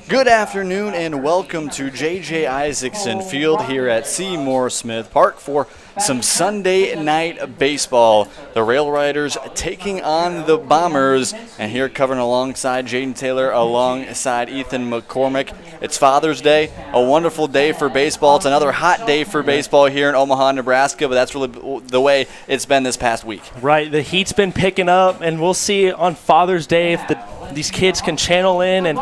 Good afternoon and welcome to JJ Isaacson Field here at Seymour Smith Park for some Sunday night baseball. The Rail Riders taking on the Bombers, and here covering alongside Jaden Taylor, alongside Ethan McCormick. It's Father's Day, a wonderful day for baseball. It's another hot day for baseball here in Omaha, Nebraska, but that's really the way it's been this past week. Right, the heat's been picking up, and we'll see on Father's Day if these kids can channel in and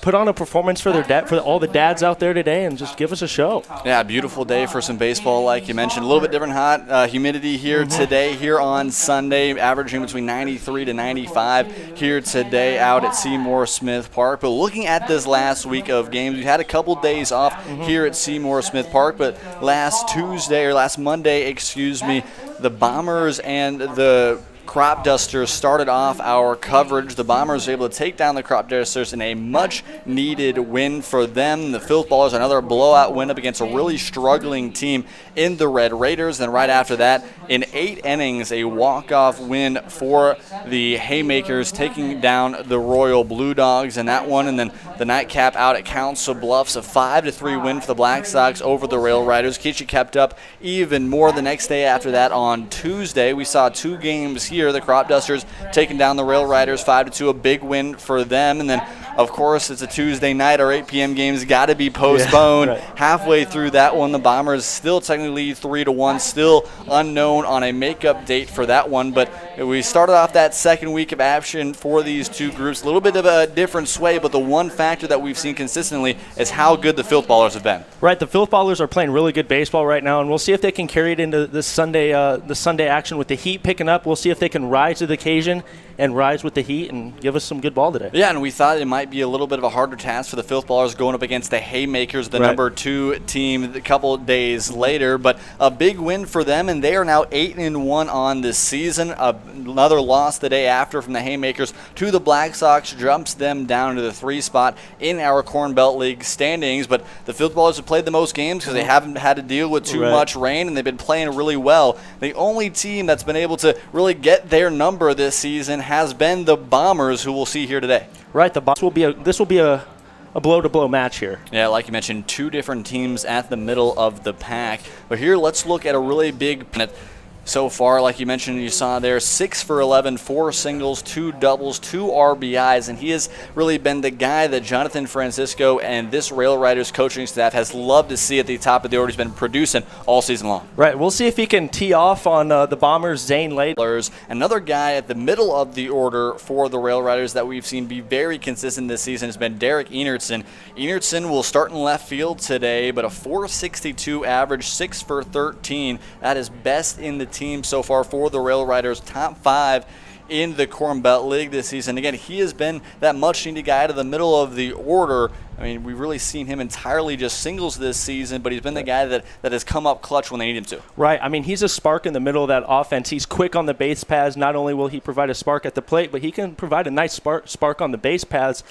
put on a performance for their dad, for all the dads out there today, and just give us a show. Yeah, beautiful day for some baseball, like you mentioned. A little bit different hot humidity here today, here on Sunday, averaging between 93 to 95 here today out at Seymour Smith Park. But looking at this last week of games, we had a couple days off here at Seymour Smith Park, but last Monday, the Bombers and the Crop Dusters started off our coverage. The Bombers were able to take down the Crop Dusters in a much-needed win for them. The Filth Ballers, another blowout win up against a really struggling team in the Red Raiders. Then right after that, in 8 innings, a walk-off win for the Haymakers, taking down the Royal Blue Dogs in that one. And then the nightcap out at Council Bluffs, a 5-3 win for the Black Sox over the Rail Riders. Keisha kept up even more the next day after that. On Tuesday, we saw 2 games here. The Crop Dusters taking down the Rail Riders 5-2, a big win for them. And then, of course, it's a Tuesday night. Our 8 p.m. game's got to be postponed. Yeah, right. Halfway through that one, the Bombers still technically lead 3-1, still unknown on a makeup date for that one. But we started off that second week of action for these two groups. A little bit of a different sway, but the one factor that we've seen consistently is how good the Filth Ballers have been. Right, the Filth Ballers are playing really good baseball right now, and we'll see if they can carry it into this Sunday action with the heat picking up. We'll see if they can rise to the occasion and rise with the heat and give us some good ball today. Yeah, and we thought it might be a little bit of a harder task for the Filth Ballers going up against the Haymakers, the number 2 team, a couple days later. But a big win for them, and they are now 8-1 on this season. Another loss the day after from the Haymakers to the Black Sox jumps them down to the 3 spot in our Corn Belt League standings. But the Filth Ballers have played the most games because they haven't had to deal with too much rain, and they've been playing really well. The only team that's been able to really get their number this season has been the Bombers, who we'll see here today. Right, this will be a blow-to-blow match here. Yeah, like you mentioned, 2 different teams at the middle of the pack. But here, let's look at a really big so far. Like you mentioned, you saw there, 6 for 11, 4 singles, 2 doubles, 2 RBIs, and he has really been the guy that Jonathan Francisco and this Rail Riders coaching staff has loved to see at the top of the order. He's been producing all season long. Right, we'll see if he can tee off on the Bombers, Zane Lade. Another guy at the middle of the order for the Rail Riders that we've seen be very consistent this season has been Derek Enertson. Enertson will start in left field today, but a .462 average, 6 for 13. That is best in the team so far for the Rail Riders, top 5 in the Corn Belt League this season. Again, he has been that much-needed guy to the middle of the order. I mean, we've really seen him entirely just singles this season, but he's been the guy that has come up clutch when they need him to. Right. I mean, he's a spark in the middle of that offense. He's quick on the base paths. Not only will he provide a spark at the plate, but he can provide a nice spark on the base paths.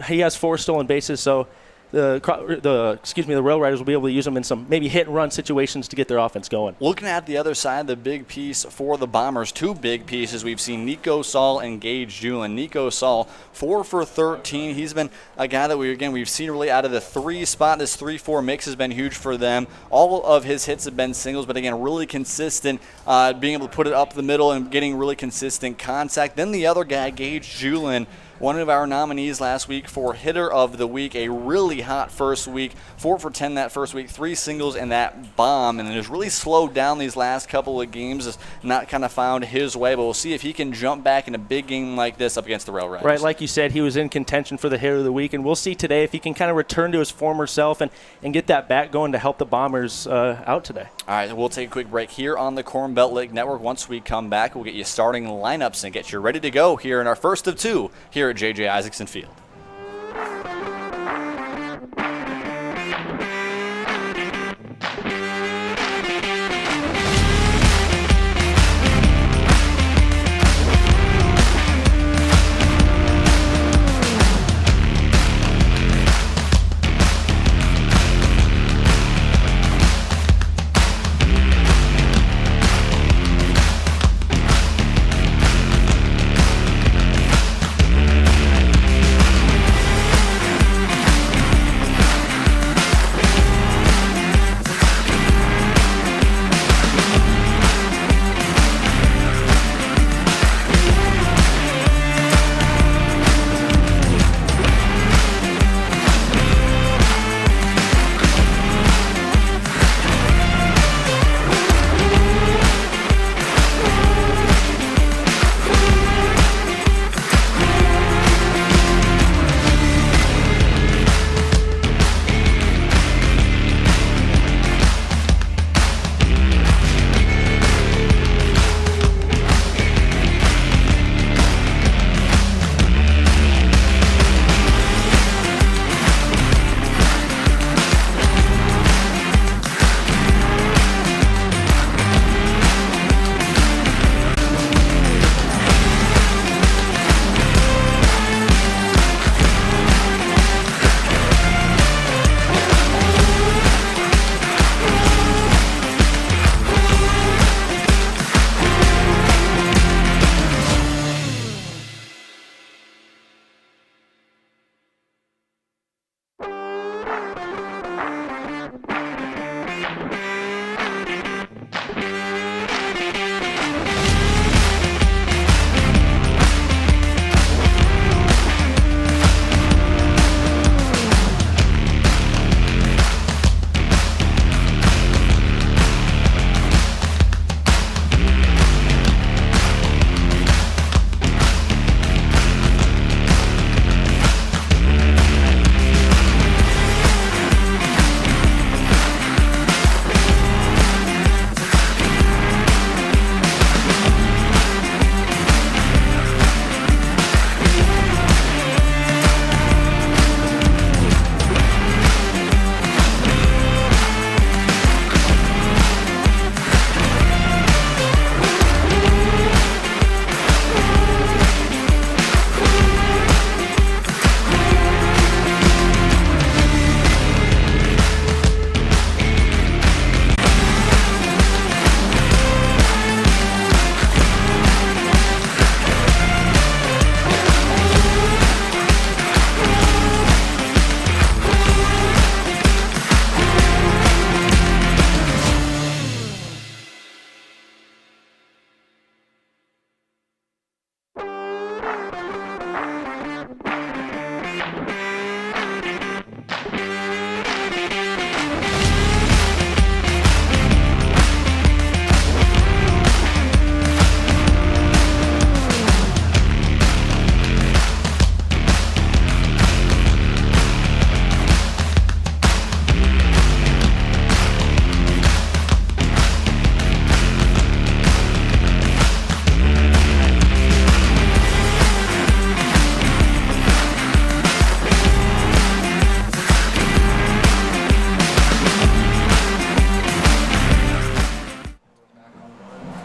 He has 4 stolen bases, so the Rail Riders will be able to use them in some maybe hit-and-run situations to get their offense going. Looking at the other side, the big piece for the Bombers, 2 big pieces. We've seen Nico Saul and Gage Julin. Nico Saul, 4 for 13. He's been a guy that we've seen really out of the 3 spot. This 3-4 mix has been huge for them. All of his hits have been singles, but again, really consistent, being able to put it up the middle and getting really consistent contact. Then the other guy, Gage Julin, one of our nominees last week for Hitter of the Week. A really hot first week, 4 for 10 that first week, 3 singles and that bomb, and then has really slowed down these last couple of games, has not kind of found his way, but we'll see if he can jump back in a big game like this up against the Rail Riders. Right, like you said, he was in contention for the Hitter of the Week, and we'll see today if he can kind of return to his former self and get that bat going to help the Bombers out today. All right, we'll take a quick break here on the Corn Belt League Network. Once we come back, we'll get you starting lineups and get you ready to go here in our first of 2 here at JJ Isaacson Field.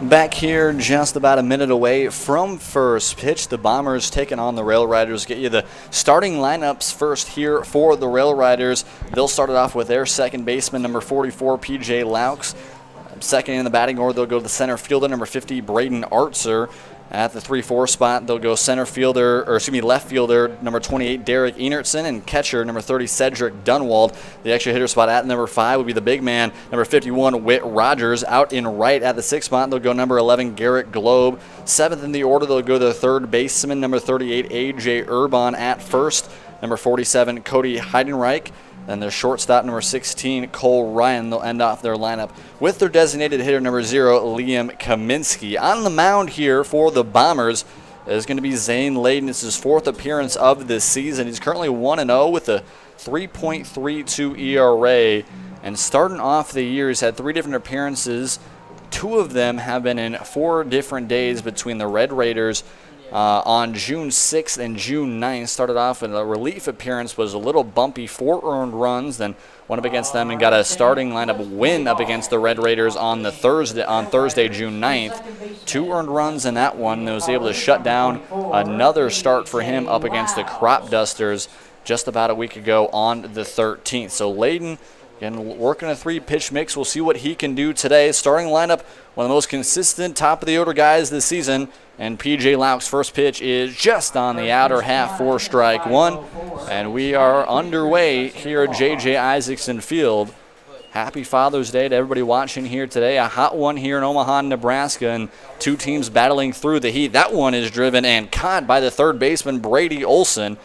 Back here just about a minute away from first pitch. The Bombers taking on the Rail Riders. Get you the starting lineups first here for the Rail Riders. They'll start it off with their second baseman, number 44, P.J. Laux. Second in the batting order, they'll go to the center fielder, number 50, Braden Artzer. At the 3-4 spot, they'll go left fielder, number 28, Derek Enertson, and catcher, number 30, Cedric Dunwald. The extra hitter spot at number 5 would be the big man, number 51, Whit Rogers. Out in right at the 6th spot, they'll go number 11, Garrett Globe. 7th in the order, they'll go to the third baseman, number 38, A.J. Urban at first, number 47, Cody Heidenreich. Then their shortstop, number 16, Cole Ryan. They'll end off their lineup with their designated hitter, number 0, Liam Kaminsky. On the mound here for the Bombers is going to be Zane Layden. It's his 4th appearance of this season. He's currently 1-0 with a 3.32 ERA. And starting off the year, he's had 3 different appearances. 2 of them have been in 4 different days between the Red Raiders on June 6th and June 9th. Started off with a relief appearance, was a little bumpy, 4 earned runs, then went up against them and got a starting lineup win up against the Red Raiders on Thursday, June 9th. 2 earned runs in that one, and was able to shut down another start for him up against the Crop Dusters just about a week ago on the 13th. So Layden, again, working a 3-pitch mix. We'll see what he can do today. Starting lineup, one of the most consistent top-of-the-order guys this season. And P.J. Lauk's first pitch is just on the outer half for strike 1. And we are underway here at JJ Isaacson Field. Happy Father's Day to everybody watching here today. A hot one here in Omaha, Nebraska, and 2 teams battling through the heat. That one is driven and caught by the third baseman, Brady Olson.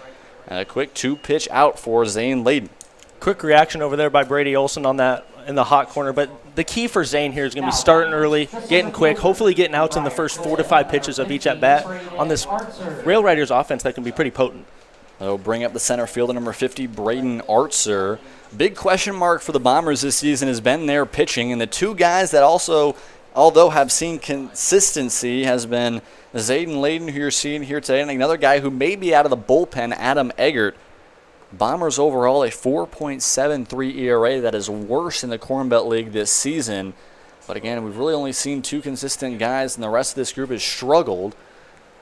And a quick 2-pitch out for Zane Layden. Quick reaction over there by Brady Olson on that in the hot corner, but the key for Zane here is going to be starting early, getting quick, hopefully getting outs in the first 4 to 5 pitches of each at-bat on this Rail Riders offense that can be pretty potent. They'll bring up the center fielder, number 50, Braden Artzer. Big question mark for the Bombers this season has been their pitching, and the 2 guys that also, although have seen consistency, has been Zayden Layden, who you're seeing here today, and another guy who may be out of the bullpen, Adam Eggert. Bombers overall a 4.73 ERA. That is worse in the Corn Belt League this season. But again, we've really only seen 2 consistent guys, and the rest of this group has struggled.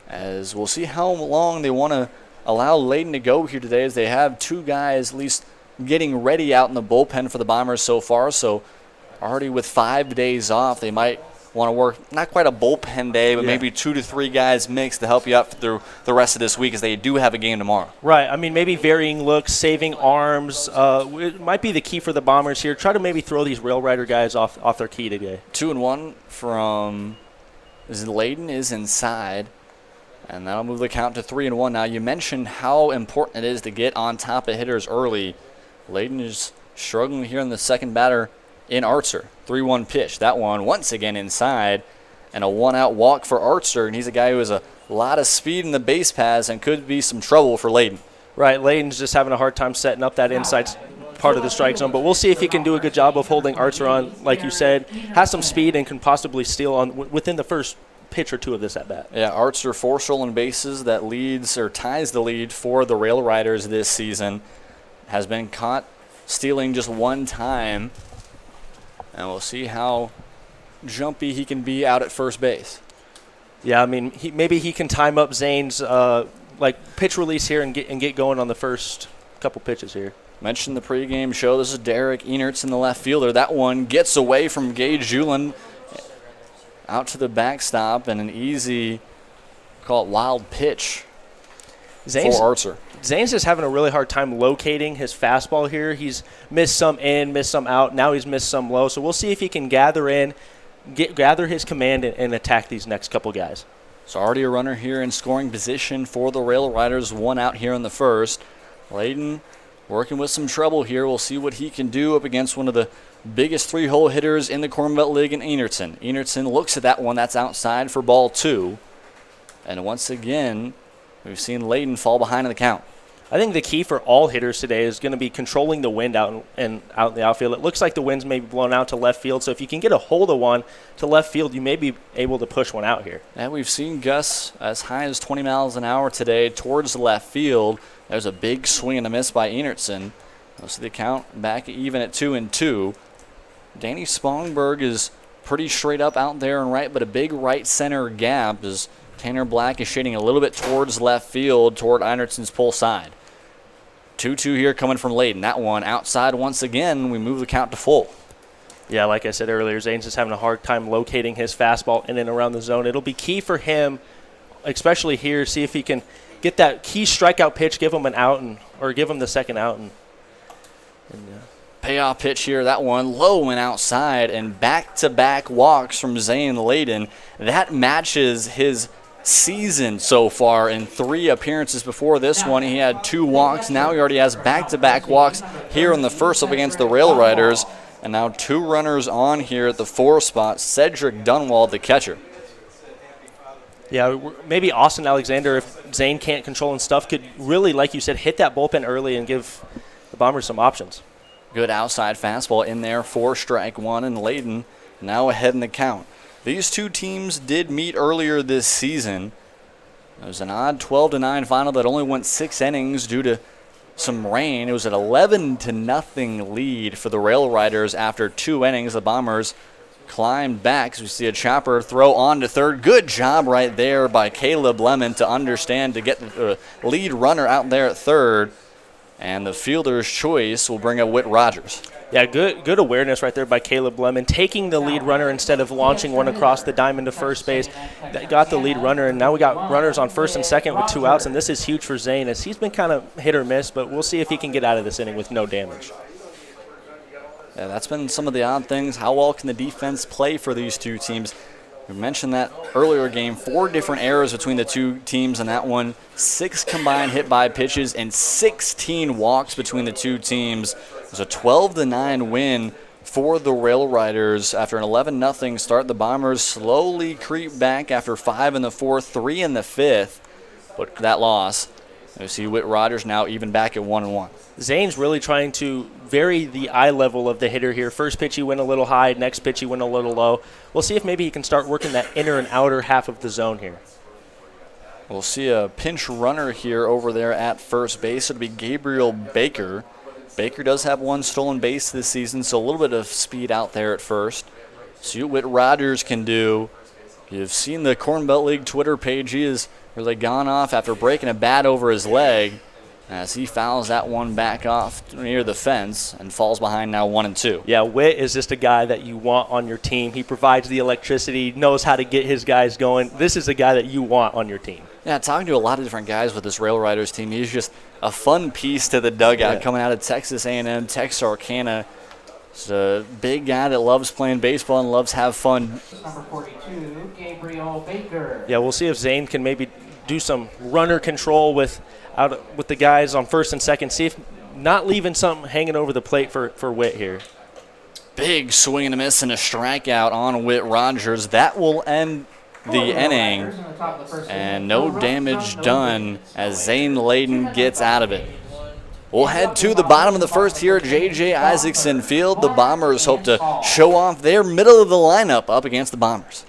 As we'll see how long they want to allow Layden to go here today, as they have 2 guys at least getting ready out in the bullpen for the Bombers so far. So already with 5 days off, they might want to work not quite a bullpen day, but maybe 2 to 3 guys mixed to help you out through the rest of this week, as they do have a game tomorrow. Right. I mean, maybe varying looks, saving arms. It might be the key for the Bombers here. Try to maybe throw these Rail Rider guys off their key today. 2-1 from Layden is inside, and that'll move the count to 3-1. Now, you mentioned how important it is to get on top of hitters early. Layden is struggling here in the second batter in Artzer. 3-1 pitch. That one once again inside, and a 1-out walk for Artzer, and he's a guy who has a lot of speed in the base paths and could be some trouble for Layden. Right, Layden's just having a hard time setting up that inside part of the strike zone, but we'll see if he can do a good job of holding Artzer on, like you said. Has some speed and can possibly steal on within the first pitch or 2 of this at-bat. Yeah, Artzer 4 stolen bases. That leads or ties the lead for the Rail Riders this season. Has been caught stealing just 1 time. And we'll see how jumpy he can be out at first base. Yeah, I mean, maybe he can time up Zane's pitch release here and get going on the first couple pitches here. Mentioned the pregame show. This is Derek Enertson, the left fielder. That one gets away from Gage Julin out to the backstop, and an easy, call it wild pitch for Artzer. Zane's just having a really hard time locating his fastball here. He's missed some in, missed some out. Now he's missed some low. So we'll see if he can gather his command and attack these next couple guys. So already a runner here in scoring position for the Rail Riders. 1 out here in the first. Layden working with some trouble here. We'll see what he can do up against one of the biggest 3-hole hitters in the Corn Belt League in Enertson. Enertson looks at that one. That's outside for ball 2. And once again, we've seen Layden fall behind in the count. I think the key for all hitters today is going to be controlling the wind out in the outfield. It looks like the wind's maybe blown out to left field, so if you can get a hold of one to left field, you may be able to push one out here. And we've seen gusts as high as 20 miles an hour today towards the left field. There's a big swing and a miss by Enertson. We'll see the count back even at 2-2. Danny Spongberg is pretty straight up out there and right, but a big right center gap as Tanner Black is shading a little bit towards left field toward Enertson's pull side. 2-2 here coming from Layden. That one outside once again. We move the count to full. Yeah, like I said earlier, Zane's just having a hard time locating his fastball in and around the zone. It'll be key for him, especially here, see if he can get that key strikeout pitch, give him an out, or give him the second out. Payoff pitch here, that one low and outside, and back-to-back walks from Zane Layden. That matches his season so far. In 3 appearances before this one, he had 2 walks. Now he already has back-to-back walks here in the first up against the Rail Riders. And now 2 runners on here at the 4 spot. Cedric Dunwald, the catcher. Yeah, maybe Austin Alexander, if Zane can't control and stuff, could really, like you said, hit that bullpen early and give the Bombers some options. Good outside fastball in there for strike 1, and Layden now ahead in the count. These 2 teams did meet earlier this season. It was an odd 12-9 final that only went 6 innings due to some rain. It was an 11-0 lead for the Rail Riders after 2 innings. The Bombers climbed back as we see a chopper throw on to third. Good job right there by Caleb Lemon to understand to get the lead runner out there at third. And the fielder's choice will bring up Whit Rogers. Yeah, good awareness right there by Caleb Lemon, taking the lead runner instead of launching one across the diamond to first base. That got the lead runner, and now we got runners on first and second with 2 outs, and this is huge for Zane, as he's been kind of hit or miss, but we'll see if he can get out of this inning with no damage. Yeah, that's been some of the odd things. How well can the defense play for these 2 teams? We mentioned that earlier game, 4 different errors between the 2 teams in that one, 6 combined hit by pitches, and 16 walks between the 2 teams. It was a 12-9 win for the Rail Riders. After an 11-0 start, the Bombers slowly creep back after 5 in the 4th, 3 in the 5th. But that loss, you see Whit Rogers now even back at 1-1. Zane's really trying to vary the eye level of the hitter here. First pitch he went a little high, next pitch he went a little low. We'll see if maybe he can start working that inner and outer half of the zone here. We'll see a pinch runner here over there at first base. It'll be Gabriel Baker. Baker does have 1 stolen base this season, so a little bit of speed out there at first. See what Rogers can do. You've seen the Corn Belt League Twitter page. He has really gone off after breaking a bat over his leg as he fouls that one back off near the fence and falls behind now 1-2. Yeah, Whit is just a guy that you want on your team. He provides the electricity, knows how to get his guys going. This is a guy that you want on your team. Yeah, talking to a lot of different guys with this Rail Riders team, he's just a fun piece to the dugout coming out of Texas A&M, Texarkana. He's a big guy that loves playing baseball and loves have fun. Number 42, Gabriel Baker. Yeah, we'll see if Zane can maybe do some runner control with the guys on first and second. See if not leaving something hanging over the plate for Whit here. Big swing and a miss and a strikeout on Whit Rogers. That will end the inning, and no damage done as Zane Layden gets out of it. We'll head to the bottom of the first here at JJ Isaacson Field. The Bombers hope to show off their middle of the lineup up against the Bombers.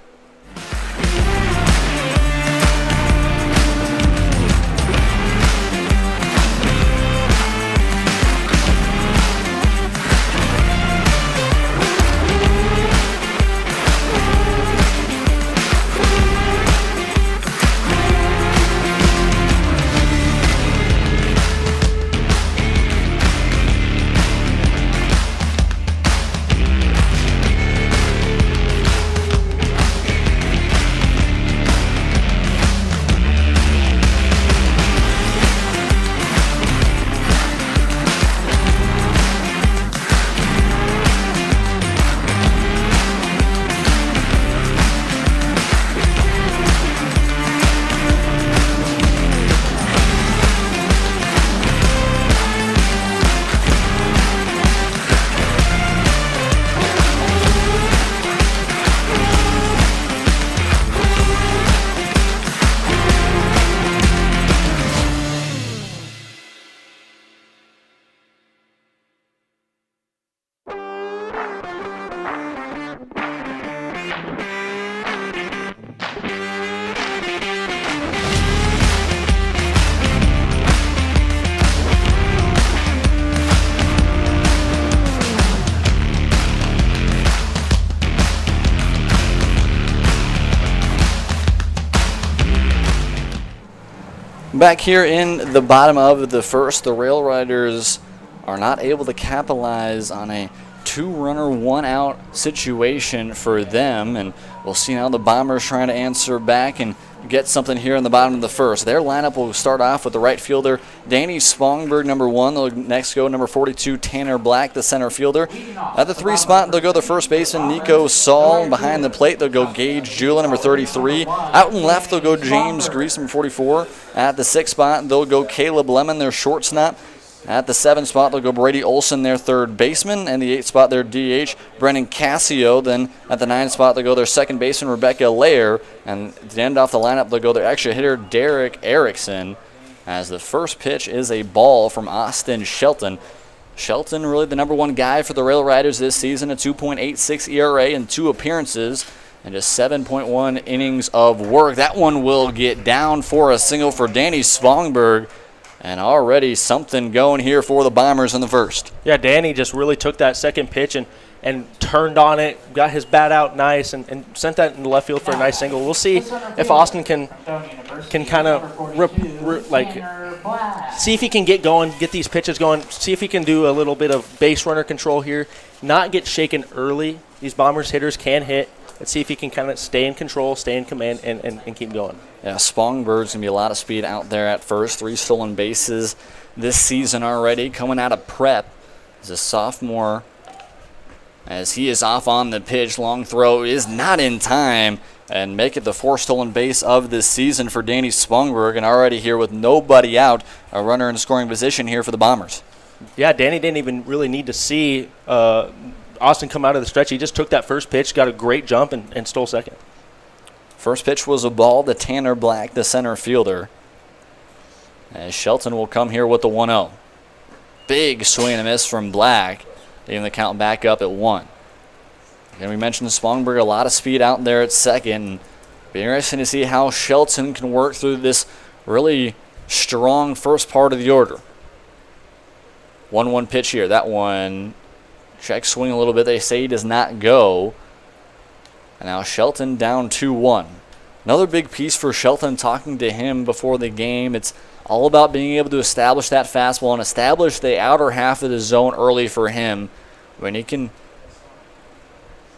Back here in the bottom of the first, the Rail Riders are not able to capitalize on a two-runner, one-out situation for them, and we'll see how the Bombers trying to answer back and get something here in the bottom of the first. Their lineup will start off with the right fielder, Danny Spongberg, number 1. They'll next go number 42, Tanner Black, the center fielder. At the 3 spot, they'll go the first baseman, Nico Saul. Behind the plate, they'll go Gage Jula, number 33. Out and left, they'll go James Grease, number 44. At the 6 spot, they'll go Caleb Lemon, their shortstop. At the 7 spot, they'll go Brady Olson, their third baseman. And the 8 spot, their DH, Brennan Cassio. Then at the 9 spot, they'll go their second baseman, Rebecca Lair. And to end off the lineup, they'll go their extra hitter, Derek Erickson. As the first pitch is a ball from Austin Shelton. Shelton really the number 1 guy for the Rail Riders this season, a 2.86 ERA in 2 appearances. And just 7.1 innings of work. That one will get down for a single for Danny Spongberg. And already something going here for the Bombers in the first. Yeah, Danny just really took that second pitch and turned on it, got his bat out nice, and sent that in the left field for a nice single. We'll see if Austin can kind of see if he can get going, get these pitches going, see if he can do a little bit of base runner control here, not get shaken early. These Bombers hitters can hit. Let's see if he can kind of stay in control, stay in command, and keep going. Yeah, Spongberg's going to be a lot of speed out there at first. 3 stolen bases this season already. Coming out of prep as a sophomore. As he is off on the pitch. Long throw is not in time. And make it the 4th stolen base of this season for Danny Spongberg. And already here with nobody out, a runner in scoring position here for the Bombers. Yeah, Danny didn't even really need to see Austin come out of the stretch. He just took that first pitch, got a great jump, and stole second. First pitch was a ball to Tanner Black, the center fielder. As Shelton will come here with the 1-0. Big swing and a miss from Black, leaving the count back up at 1. And we mentioned Spongberg, a lot of speed out there at second. Be interesting to see how Shelton can work through this really strong first part of the order. 1-1 pitch here. That one, check swing a little bit. They say he does not go. And now Shelton down 2-1. Another big piece for Shelton, talking to him before the game. It's all about being able to establish that fastball and establish the outer half of the zone early for him. When he can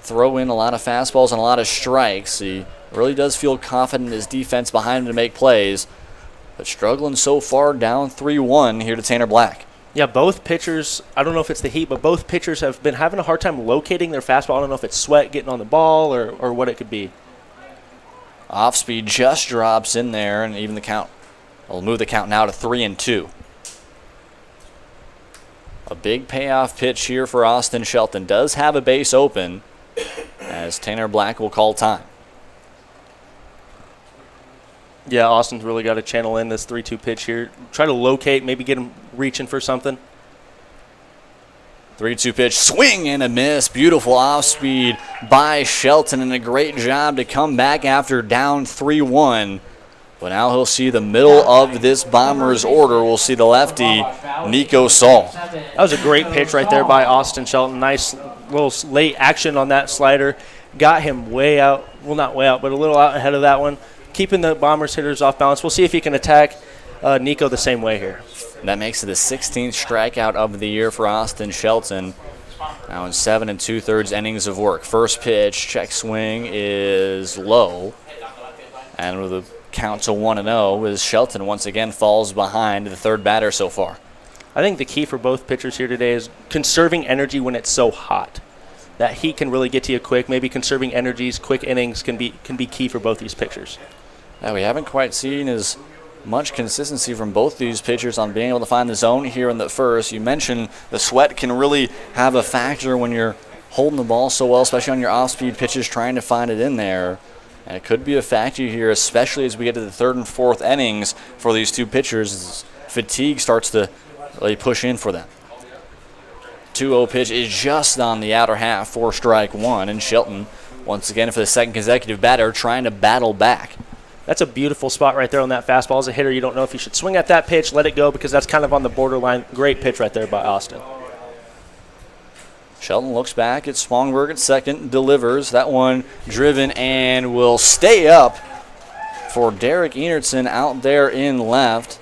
throw in a lot of fastballs and a lot of strikes, he really does feel confident in his defense behind him to make plays. But struggling so far, down 3-1 here to Tanner Black. Yeah, both pitchers, I don't know if it's the heat, but both pitchers have been having a hard time locating their fastball. I don't know if it's sweat getting on the ball or what it could be. Off speed just drops in there, and even the count will move the count now to 3-2. A big payoff pitch here for Austin Shelton. Does have a base open as Tanner Black will call time. Yeah, Austin's really got to channel in this 3-2 pitch here. Try to locate, maybe get him reaching for something. 3-2 pitch, swing and a miss. Beautiful off speed by Shelton, and a great job to come back after down 3-1. But now he'll see the middle of this Bombers order. We'll see the lefty, Nico Saul. That was a great pitch right there by Austin Shelton. Nice little late action on that slider. Got him way out. Well, not way out, but a little out ahead of that one. Keeping the Bombers hitters off balance. We'll see if he can attack Nico the same way here. That makes it the 16th strikeout of the year for Austin Shelton. Now in 7 2/3 innings of work. First pitch, check swing is low. And with a count to 1-0 as Shelton once again falls behind the third batter so far. I think the key for both pitchers here today is conserving energy when it's so hot. That heat can really get to you quick. Maybe conserving energies, quick innings can be key for both these pitchers. Yeah, we haven't quite seen as much consistency from both these pitchers on being able to find the zone here in the first. You mentioned the sweat can really have a factor when you're holding the ball so well, especially on your off-speed pitches, trying to find it in there. And it could be a factor here, especially as we get to the 3rd and 4th innings for these two pitchers, as fatigue starts to really push in for them. 2-0 pitch is just on the outer half for strike 1, and Shelton, once again for the second consecutive batter, trying to battle back. That's a beautiful spot right there on that fastball. As a hitter, you don't know if you should swing at that pitch, let it go, because that's kind of on the borderline. Great pitch right there by Austin. Shelton looks back at Spongberg at second, delivers. That one driven and will stay up for Derek Enertson out there in left.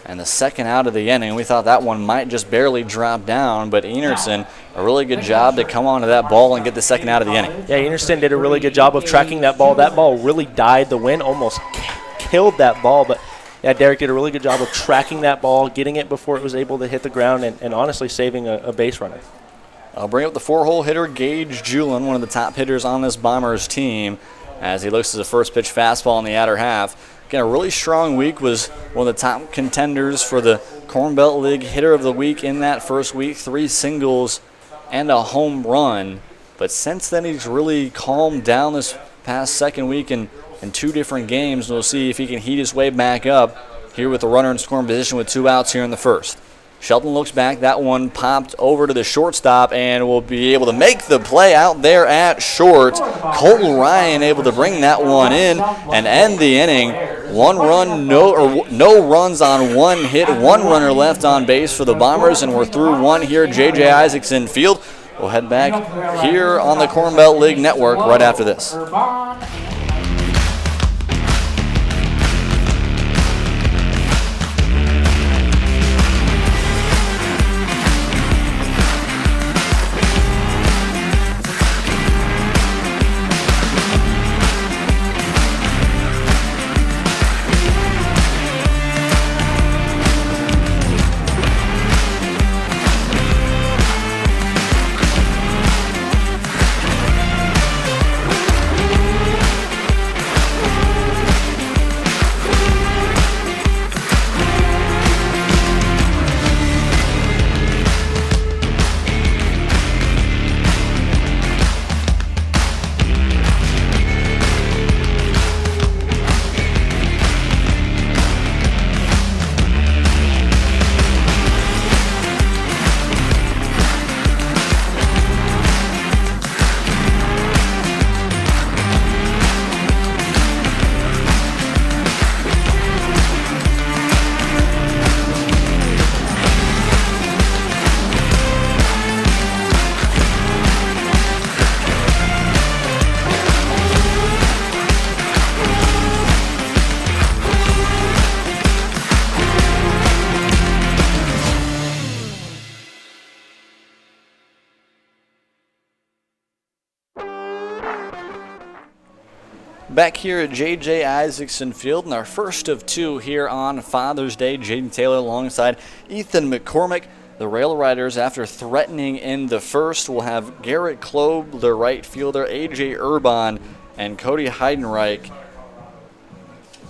and the second out of the inning. We thought that one might just barely drop down, but Enertson, a really good job to come onto that ball and get the second out of the inning. Yeah, Enertson did a really good job of tracking that ball. That ball really died. The wind almost killed that ball, but yeah, Derek did a really good job of tracking that ball, getting it before it was able to hit the ground, and honestly saving a base runner. I'll bring up the 4-hole hitter, Gage Julin, one of the top hitters on this Bombers team, as he looks at the first pitch fastball in the outer half. Again, a really strong week, was one of the top contenders for the Corn Belt League Hitter of the Week in that first week. 3 singles and a home run. But since then, he's really calmed down this past second week in 2 different games. We'll see if he can heat his way back up here with the runner in scoring position with 2 outs here in the first. Shelton looks back. That one popped over to the shortstop and will be able to make the play out there at short. Colton Ryan able to bring that one in and end the inning. 1 run, no runs on 1 hit, 1 runner left on base for the Bombers, and we're through 1 here. JJ Isaacson Field. We'll head back here on the Corn Belt League Network right after this. Back here at JJ Isaacson Field, and our first of 2 here on Father's Day. Jaden Taylor alongside Ethan McCormick. The Rail Riders, after threatening in the first, will have Garrett Kloeb, the right fielder, A.J. Urban, and Cody Heidenreich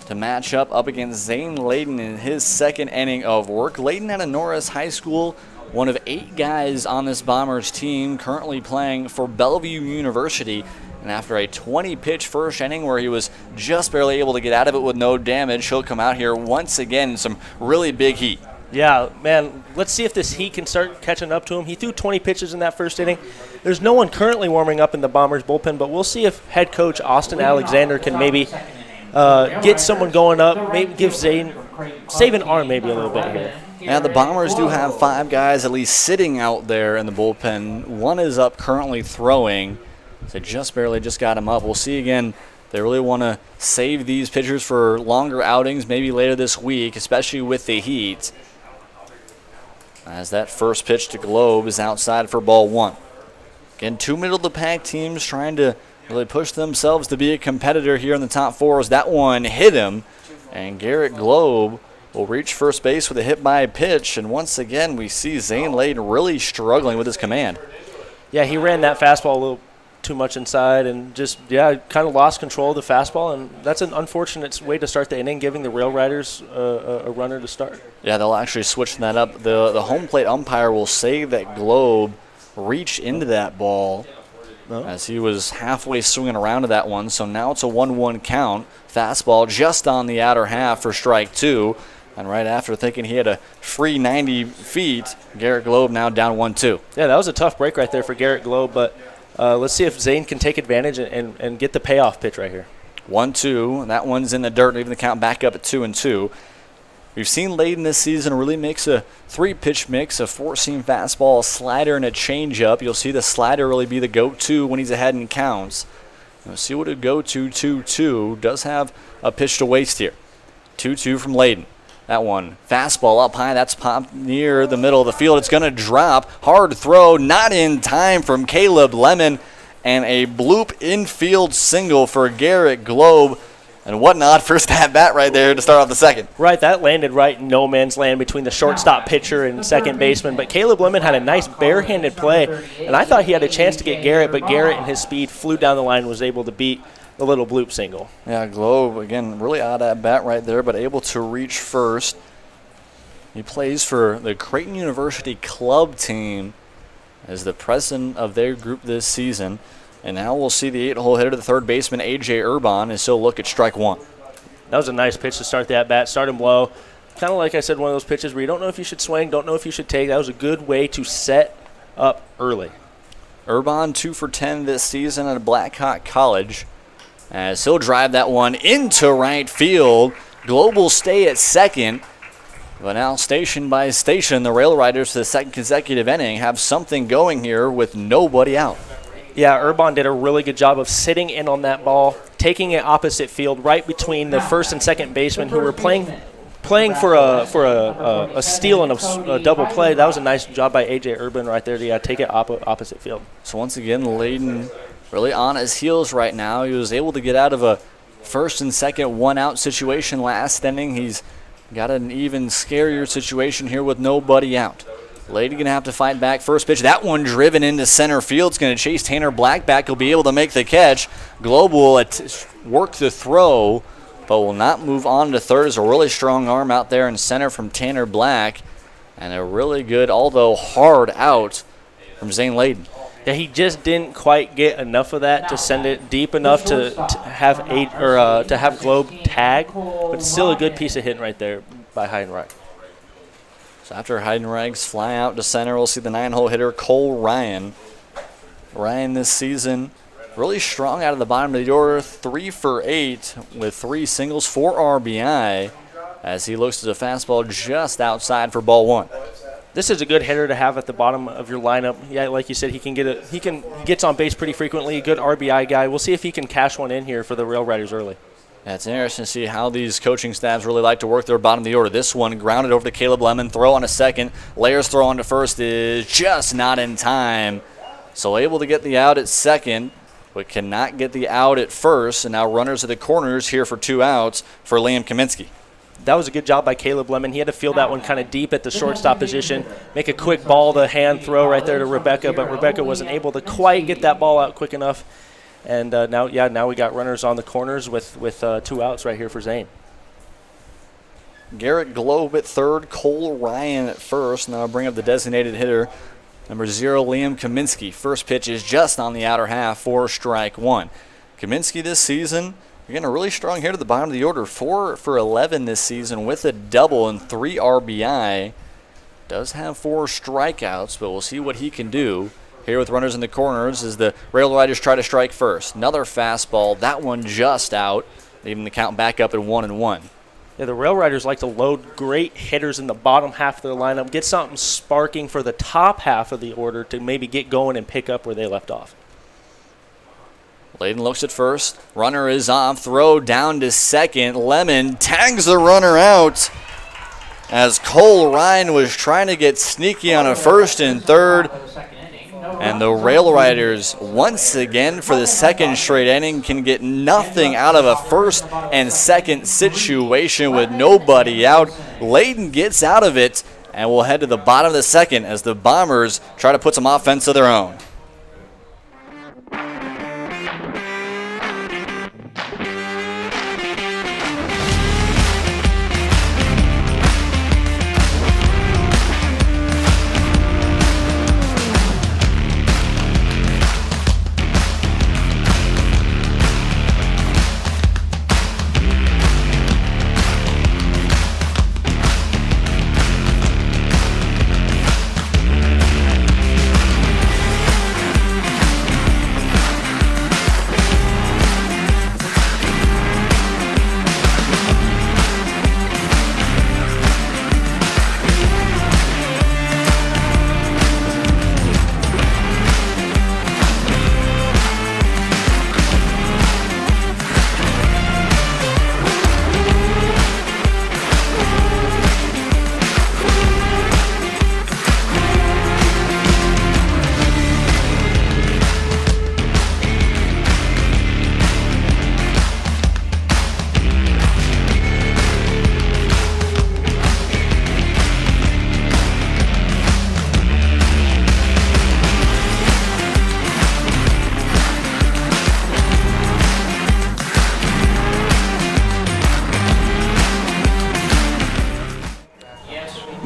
to match up against Zane Layden in his second inning of work. Layden out of Norris High School, one of 8 guys on this Bombers team, currently playing for Bellevue University. And after a 20-pitch first inning where he was just barely able to get out of it with no damage, he'll come out here once again in some really big heat. Yeah, man, let's see if this heat can start catching up to him. He threw 20 pitches in that first inning. There's no one currently warming up in the Bombers bullpen, but we'll see if head coach Austin Alexander can maybe get someone going up, maybe give Zane, save an arm maybe a little bit here. Yeah, the Bombers do have 5 guys at least sitting out there in the bullpen. 1 is up currently throwing. So just barely got him up. We'll see again. They really want to save these pitchers for longer outings, maybe later this week, especially with the heat. As that first pitch to Globe is outside for ball 1. Again, 2 middle-of-the-pack teams trying to really push themselves to be a competitor here in the top 4. As that one hit him, and Garrett Globe will reach first base with a hit by pitch. And once again, we see Zane Layden really struggling with his command. Yeah, he ran that fastball a little too much inside and just, kind of lost control of the fastball, and that's an unfortunate way to start the inning, giving the Rail Riders a runner to start. Yeah, they'll actually switch that up. The home plate umpire will say that Globe reached into that ball as he was halfway swinging around to that one, so now it's a 1-1 count. Fastball just on the outer half for strike 2, and right after thinking he had a free 90 feet, Garrett Globe now down 1-2. Yeah, that was a tough break right there for Garrett Globe, but let's see if Zane can take advantage and get the payoff pitch right here. 1-2, and that one's in the dirt, leaving the count back up at 2-2. We've seen Layden this season really mix a 3-pitch mix, a 4-seam fastball, a slider, and a changeup. You'll see the slider really be the go-to when he's ahead in counts. We'll see what a go-to 2-2 does have a pitch to waste here. 2-2 from Layden. That one, fastball up high. That's popped near the middle of the field. It's going to drop. Hard throw, not in time from Caleb Lemon. And a bloop infield single for Garrett Globe. And whatnot, first at-bat right there to start off the second. Right, that landed right in no man's land between the shortstop pitcher and second baseman. But Caleb Lemon had a nice barehanded play, and I thought he had a chance to get Garrett, but Garrett and his speed flew down the line and was able to beat the little bloop single. Yeah, Globe, again, really odd at-bat right there, but able to reach first. He plays for the Creighton University club team as the president of their group this season. And now we'll see the 8-hole hitter, the third baseman, A.J. Urban, and still look at strike one. That was a nice pitch to start the at-bat. Start him low. Kind of like I said, one of those pitches where you don't know if you should swing, don't know if you should take. That was a good way to set up early. Urban 2 for 10 this season at Blackhawk College. As he'll drive that one into right field. Globe will stay at second. But now station by station, the Rail Riders for the second consecutive inning have something going here with nobody out. Yeah, Urban did a really good job of sitting in on that ball, taking it opposite field, right between the first and second baseman who were playing for a steal and a double play. That was a nice job by A.J. Urban right there to take it opposite field. So once again, Layden really on his heels right now. He was able to get out of a first and second one-out situation last inning. He's got an even scarier situation here with nobody out. Layden going to have to fight back. First pitch, that one driven into center field. It's going to chase Tanner Black back. He'll be able to make the catch. Globe will work the throw, but will not move on to third. There's a really strong arm out there in center from Tanner Black. And a really good, although hard out from Zane Layden. Yeah, he just didn't quite get enough of that to send it deep enough to have Globe tag, but still a good piece of hitting right there by Heidenreich. So after Heidenreich's fly out to center, we'll see the 9-hole hitter Cole Ryan. Ryan this season really strong out of the bottom of the order, 3 for 8 with 3 singles, 4 RBI, as he looks at a fastball just outside for ball one. This is a good hitter to have at the bottom of your lineup. Yeah, like you said, he gets on base pretty frequently. Good RBI guy. We'll see if he can cash one in here for the Rail Riders early. Yeah, it's interesting to see how these coaching staffs really like to work their bottom of the order. This one grounded over to Caleb Lemon, throw on a second. Layer's throw on to first is just not in time. So able to get the out at second, but cannot get the out at first. And now runners at the corners here for 2 outs for Liam Kaminsky. That was a good job by Caleb Lemon. He had to field that one kind of deep at the shortstop position, make a quick ball to hand throw right there to Rebecca, but Rebecca wasn't able to quite get that ball out quick enough. And now we got runners on the corners with 2 outs right here for Zane. Garrett Globe at third, Cole Ryan at first. Now I'll bring up the designated hitter, number 0, Liam Kaminsky. First pitch is just on the outer half for strike one. Kaminsky this season, again, a really strong hitter at the bottom of the order. 4 for 11 this season with a double and 3 RBI. Does have 4 strikeouts, but we'll see what he can do. Here with runners in the corners as the Rail Riders try to strike first. Another fastball, that one just out, leaving the count back up at 1-1. Yeah, the Rail Riders like to load great hitters in the bottom half of their lineup, get something sparking for the top half of the order to maybe get going and pick up where they left off. Layden looks at first. Runner is off. Throw down to second. Lemon tags the runner out as Cole Ryan was trying to get sneaky on a first and third. And the Rail Riders, once again for the second straight inning, can get nothing out of a first and second situation with nobody out. Layden gets out of it, and we'll head to the bottom of the second as the Bombers try to put some offense of their own.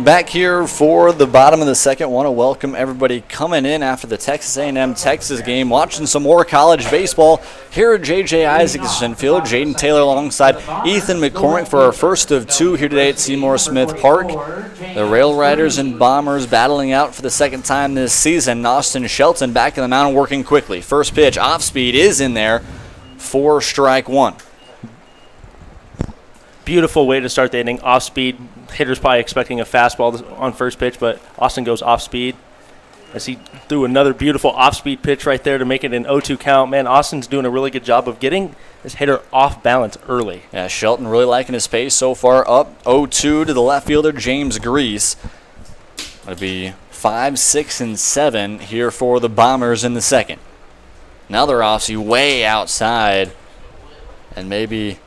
Back here for the bottom of the second. Want to welcome everybody coming in after the Texas A&M Texas game, watching some more college baseball here at JJ Isaacson Field. Jaden Taylor alongside Ethan McCormick for our first of two here today at Seymour Smith Park. The Rail Riders and Bombers battling out for the second time this season. Austin Shelton back in the mound working quickly. First pitch off speed is in there for strike one. Beautiful way to start the inning. Off speed. Hitter's probably expecting a fastball on first pitch, but Austin goes off speed as he threw another beautiful off speed pitch right there to make it an 0-2 count. Man, Austin's doing a really good job of getting his hitter off balance early. Yeah, Shelton really liking his pace so far. Up 0-2 to the left fielder, James Grease. It'll be 5, 6, and 7 here for the Bombers in the second. Another off-speed way outside, and maybe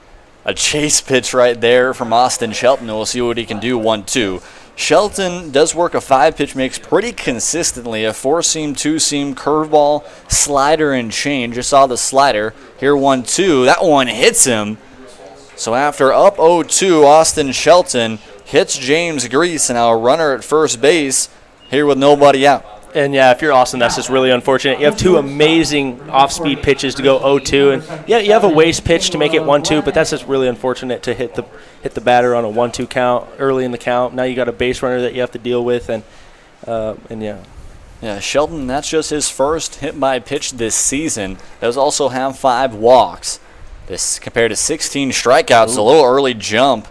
a chase pitch right there from Austin Shelton. We'll see what he can do. 1-2. Shelton does work a 5-pitch mix pretty consistently. A 4-seam, 2-seam, curveball, slider, and change. Just saw the slider. Here 1-2. That one hits him. So after up 0-2, Austin Shelton hits James Grease, and now a runner at first base here with nobody out. And, yeah, if you're Austin, that's just really unfortunate. You have two amazing off-speed pitches to go 0-2. And, yeah, you have a waste pitch to make it 1-2, but that's just really unfortunate to hit the batter on a 1-2 count early in the count. Now you got a base runner that you have to deal with, and yeah. Yeah, Shelton, that's just his first hit by pitch this season. Does also have 5 walks. This compared to 16 strikeouts. Ooh. A little early jump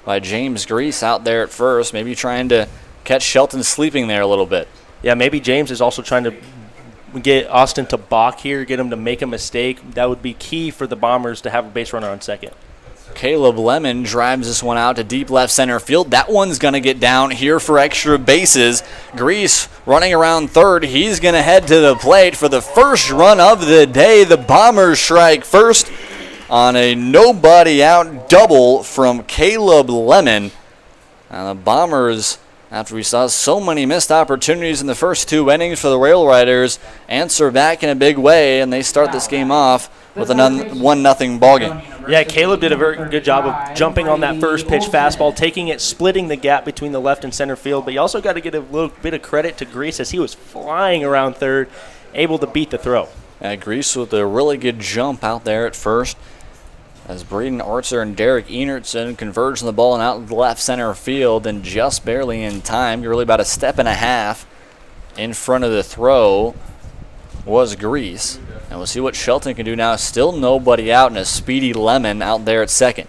by James Grease out there at first, maybe trying to catch Shelton sleeping there a little bit. Yeah, maybe James is also trying to get Austin to balk here, get him to make a mistake. That would be key for the Bombers to have a base runner on second. Caleb Lemon drives this one out to deep left center field. That one's going to get down here for extra bases. Grease running around third. He's going to head to the plate for the first run of the day. The Bombers strike first on a nobody out double from Caleb Lemon. And the Bombers, after we saw so many missed opportunities in the first 2 innings for the Rail Riders, answer back in a big way, and they start this game off with a 1-0 ballgame. Yeah, Caleb did a very good job of jumping on that first pitch fastball, taking it, splitting the gap between the left and center field. But you also got to get a little bit of credit to Grease as he was flying around third, able to beat the throw. Yeah, Grease with a really good jump out there at first, as Braden Archer and Derek Enertson converge on the ball and out to left center field, and just barely in time. You're really about a step and a half in front of the throw was Grease. And we'll see what Shelton can do now. Still nobody out, and a speedy Lemon out there at second.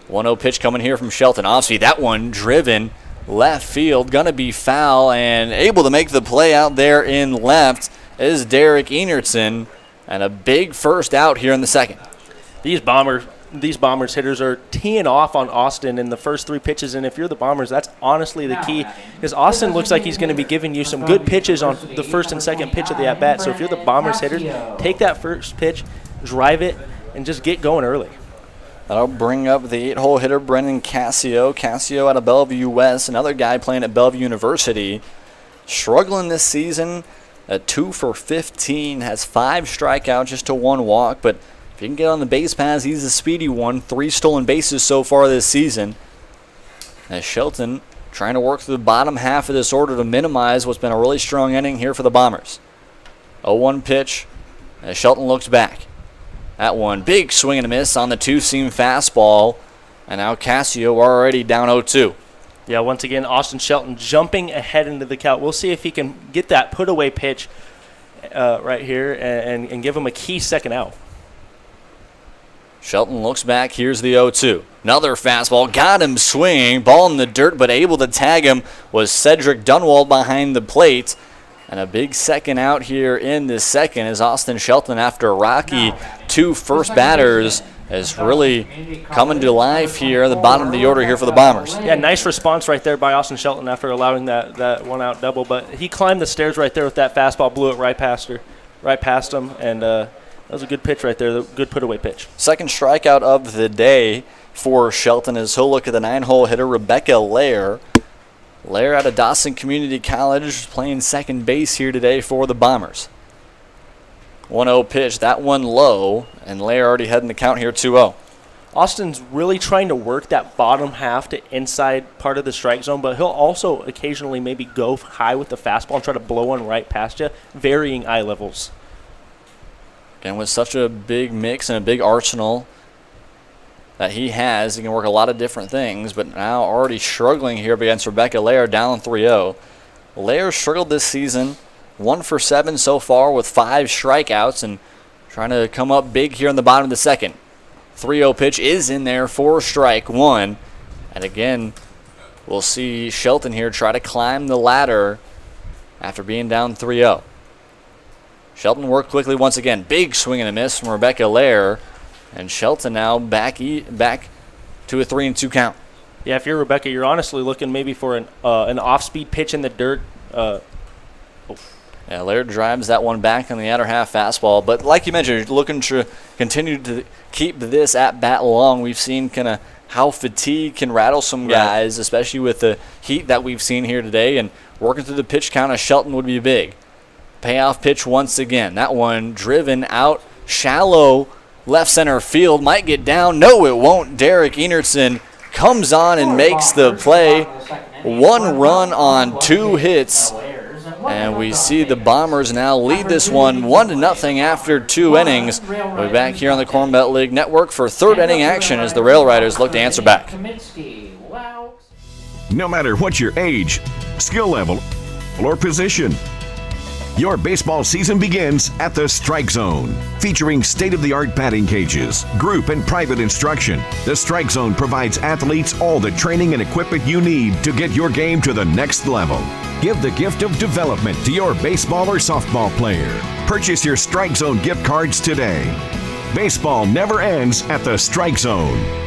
1-0 pitch coming here from Shelton. Off speed, that one driven left field. Going to be foul, and able to make the play out there in left is Derek Enertson. And a big first out here in the second. These Bombers hitters are teeing off on Austin in the first 3 pitches, and if you're the Bombers, that's honestly the key, because Austin looks like he's going to be giving you some good pitches on the first and second pitch of the at-bat. So if you're the Bombers hitters, take that first pitch, drive it, and just get going early. That'll bring up the 8-hole hitter, Brendan Cassio. Cassio out of Bellevue West, another guy playing at Bellevue University. Struggling this season. At 2 for 15, has 5 strikeouts, just to 1 walk. But if you can get on the base paths, he's a speedy one. 3 stolen bases so far this season. As Shelton trying to work through the bottom half of this order to minimize what's been a really strong inning here for the Bombers. 0-1 pitch as Shelton looks back. That one, big swing and a miss on the 2-seam fastball. And now Cassio already down 0-2. Yeah, once again, Austin Shelton jumping ahead into the count. We'll see if he can get that put-away pitch right here and give him a key second out. Shelton looks back. Here's the 0-2. Another fastball. Got him swinging. Ball in the dirt, but able to tag him was Cedric Dunwald behind the plate. And a big second out here in the second is Austin Shelton, after a rocky 2 first batters, is really coming to life here at the bottom of the order here for the Bombers. Yeah, nice response right there by Austin Shelton after allowing that 1-out double. But he climbed the stairs right there with that fastball, blew it right past him, and that was a good pitch right there, good put-away pitch. Second strikeout of the day for Shelton as he'll look at the 9-hole hitter, Rebecca Lair. Lair out of Dawson Community College, playing second base here today for the Bombers. 1-0 pitch, that one low, and Lair already heading the count here 2-0. Austin's really trying to work that bottom half to inside part of the strike zone, but he'll also occasionally maybe go high with the fastball and try to blow one right past you, varying eye levels. And with such a big mix and a big arsenal that he has, he can work a lot of different things, but now already struggling here against Rebecca Lair, down 3-0. Lair struggled this season, 1 for 7 so far with 5 strikeouts, and trying to come up big here in the bottom of the second. 3-0 pitch is in there for strike 1. And again, we'll see Shelton here try to climb the ladder after being down 3-0. Shelton worked quickly once again. Big swing and a miss from Rebecca Lair. And Shelton now back to a 3-2 count. Yeah, if you're Rebecca, you're honestly looking maybe for an off-speed pitch in the dirt. Yeah, Laird drives that one back on the outer half fastball. But like you mentioned, you're looking to continue to keep this at bat long. We've seen kind of how fatigue can rattle some guys, especially with the heat that we've seen here today. And working through the pitch count of Shelton would be big. Payoff pitch once again. That one driven out shallow left center field. Might get down. No, it won't. Derek Enertson comes on and makes the play. 1 run on 2 hits. And we see the Bombers now lead this one 1-0 after 2 innings. We're back here on the Corn Belt League Network for 3rd inning action as the Rail Riders look to answer back. No matter what your age, skill level, or position, your baseball season begins at the Strike Zone. Featuring state-of-the-art batting cages, group and private instruction, the Strike Zone provides athletes all the training and equipment you need to get your game to the next level. Give the gift of development to your baseball or softball player. Purchase your Strike Zone gift cards today. Baseball never ends at the Strike Zone.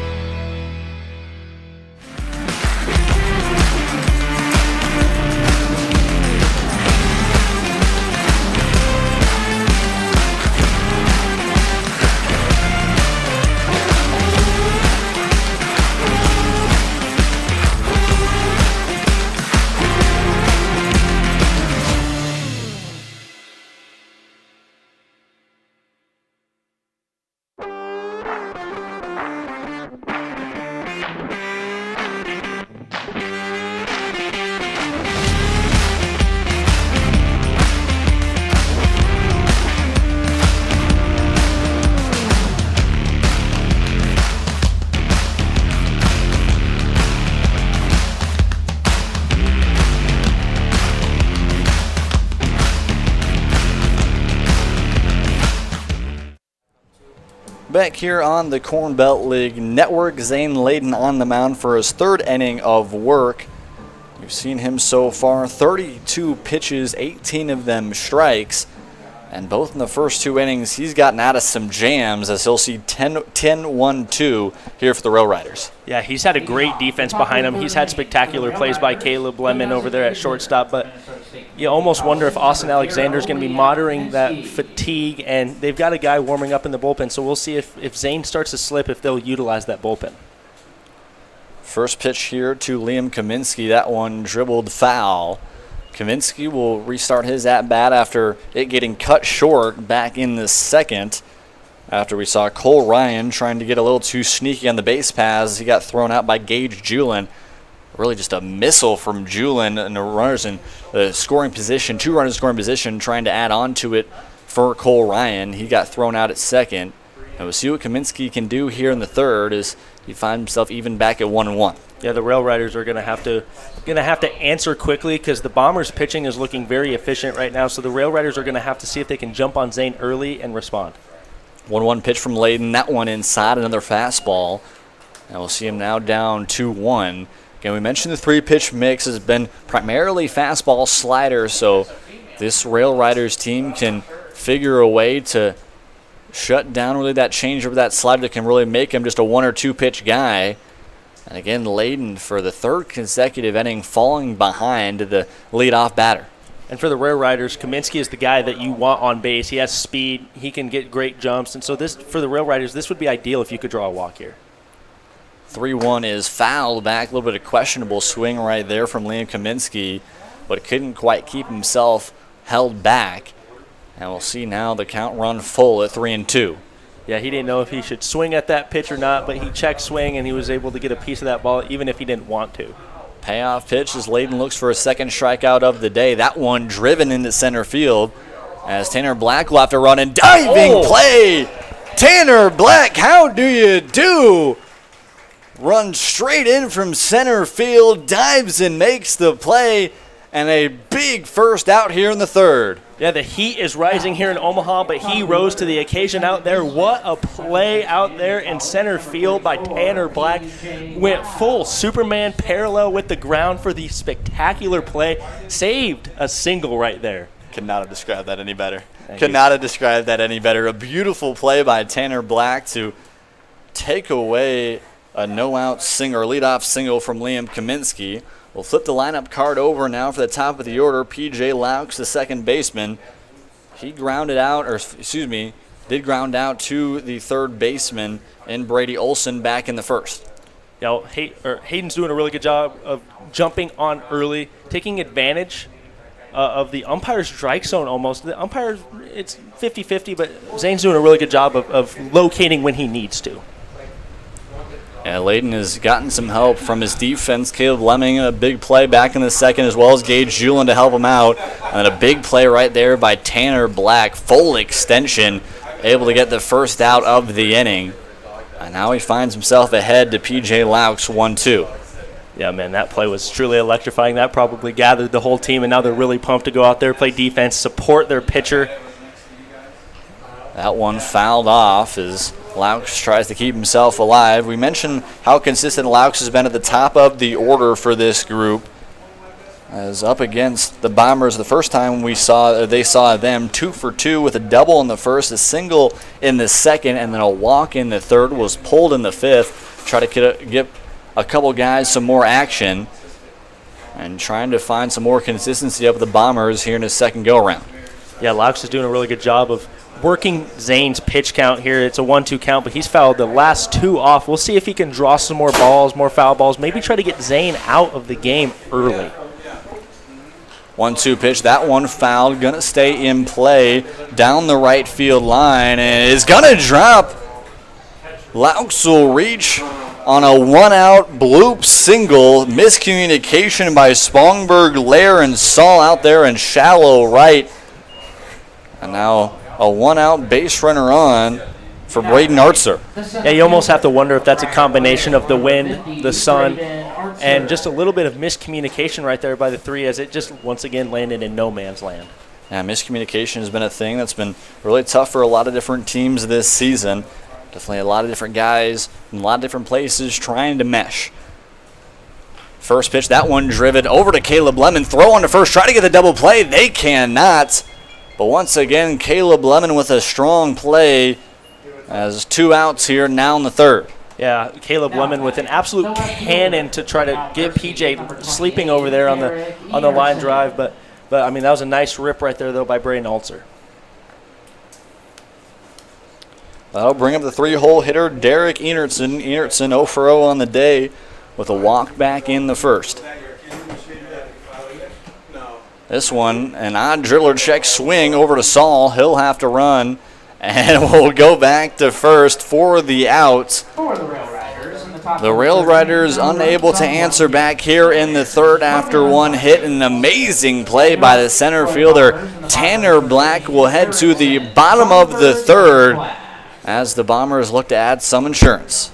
Back here on the Corn Belt League Network, Zane Layden on the mound for his 3rd inning of work. You've seen him so far, 32 pitches, 18 of them strikes. And both in the first 2 innings, he's gotten out of some jams as he'll see 10-1-2 here for the Rail Riders. Yeah, he's had a great defense behind him. He's had spectacular plays by Caleb Lemon over there at shortstop, but you almost wonder if Austin Alexander is going to be monitoring that fatigue, and they've got a guy warming up in the bullpen, so we'll see if Zane starts to slip, if they'll utilize that bullpen. First pitch here to Liam Kaminsky. That one dribbled foul. Kaminsky will restart his at-bat after it getting cut short back in the second, after we saw Cole Ryan trying to get a little too sneaky on the base paths. He got thrown out by Gage Julin. Really just a missile from Julin, and the runners in the scoring position, 2 runners in scoring position, trying to add on to it for Cole Ryan. He got thrown out at second. And we'll see what Kaminsky can do here in the third as he finds himself even back at 1-1. Yeah, the Rail Riders are going to have to answer quickly because the Bombers' pitching is looking very efficient right now. So the Rail Riders are going to have to see if they can jump on Zane early and respond. 1-1 pitch from Layden. That one inside, another fastball. And we'll see him now down 2-1. Again, we mentioned the 3-pitch mix has been primarily fastball slider, so this Rail Riders team can figure a way to shut down really that changeup, that slider that can really make him just a 1 or 2 pitch guy. And again, Layden for the 3rd consecutive inning falling behind the leadoff batter. And for the Rail Riders, Kaminsky is the guy that you want on base. He has speed. He can get great jumps. And so this, for the Rail Riders, this would be ideal if you could draw a walk here. 3-1 is fouled back. A little bit of questionable swing right there from Liam Kaminsky, but couldn't quite keep himself held back. And we'll see now the count run full at 3-2. Yeah, he didn't know if he should swing at that pitch or not, but he checked swing, and he was able to get a piece of that ball even if he didn't want to. Payoff pitch as Layden looks for a second strikeout of the day. That one driven into center field as Tanner Black will have to run and diving play. Tanner Black, how do you do? Runs straight in from center field, dives and makes the play, and a big first out here in the third. Yeah, the heat is rising here in Omaha, but he rose to the occasion out there. What a play out there in center field by Tanner Black. Went full Superman parallel with the ground for the spectacular play. Saved a single right there. Could not have described that any better. Thank you. Have described that any better. A beautiful play by Tanner Black to take away a no-out single, or leadoff single from Liam Kaminsky. We'll flip the lineup card over now for the top of the order. P.J. Laux, the second baseman. He grounded out, did ground out to the third baseman in Brady Olson back in the first. Yeah, Hayden's doing a really good job of jumping on early, taking advantage of the umpire's strike zone almost. The umpire, it's 50-50, but Zane's doing a really good job of locating when he needs to. Yeah, Layden has gotten some help from his defense. Caleb Lemming, a big play back in the second, as well as Gage Julin to help him out. And then a big play right there by Tanner Black. Full extension, able to get the first out of the inning. And now he finds himself ahead to P.J. Laux, 1-2. Yeah, man, that play was truly electrifying. That probably gathered the whole team, and now they're really pumped to go out there, play defense, support their pitcher. That one fouled off as Laux tries to keep himself alive. We mentioned how consistent Laux has been at the top of the order for this group. As up against the Bombers, the first time they saw them 2 for 2 with a double in the first, a single in the second, and then a walk in the third. Was pulled in the fifth. Try to get a couple guys some more action and trying to find some more consistency up with the Bombers here in his second go-around. Yeah, Laux is doing a really good job of working Zane's pitch count here. It's a 1-2 count, but he's fouled the last 2 off. We'll see if he can draw some more balls, more foul balls, maybe try to get Zane out of the game early. 1-2 pitch. That one fouled. Going to stay in play down the right field line and is going to drop. Laux will reach on a one-out bloop single. Miscommunication by Spongberg, Lair, and Saul out there in shallow right. And now a one-out base runner on for Braden Artzer. Yeah, you almost have to wonder if that's a combination of the wind, the sun, and just a little bit of miscommunication right there by the three as it just once again landed in no man's land. Yeah, miscommunication has been a thing that's been really tough for a lot of different teams this season. Definitely a lot of different guys in a lot of different places trying to mesh. First pitch, that one driven over to Caleb Lemon. Throw on to first, try to get the double play. They cannot. But once again, Caleb Lemon with a strong play as 2 outs here now in the third. Yeah, Caleb Lemon with an absolute cannon to try to get PJ sleeping over there on the line drive. But I mean, that was a nice rip right there, though, by Braden Alter. That'll bring up the 3-hole hitter, Derek Enertson. Enertson 0 for 0 on the day with a walk back in the first. This one, an odd driller check swing over to Saul. He'll have to run, and we'll go back to first for the out. The Rail Riders unable to answer back here in the third after one hit. An amazing play by the center fielder. Tanner Black will head to the bottom of the third as the Bombers look to add some insurance.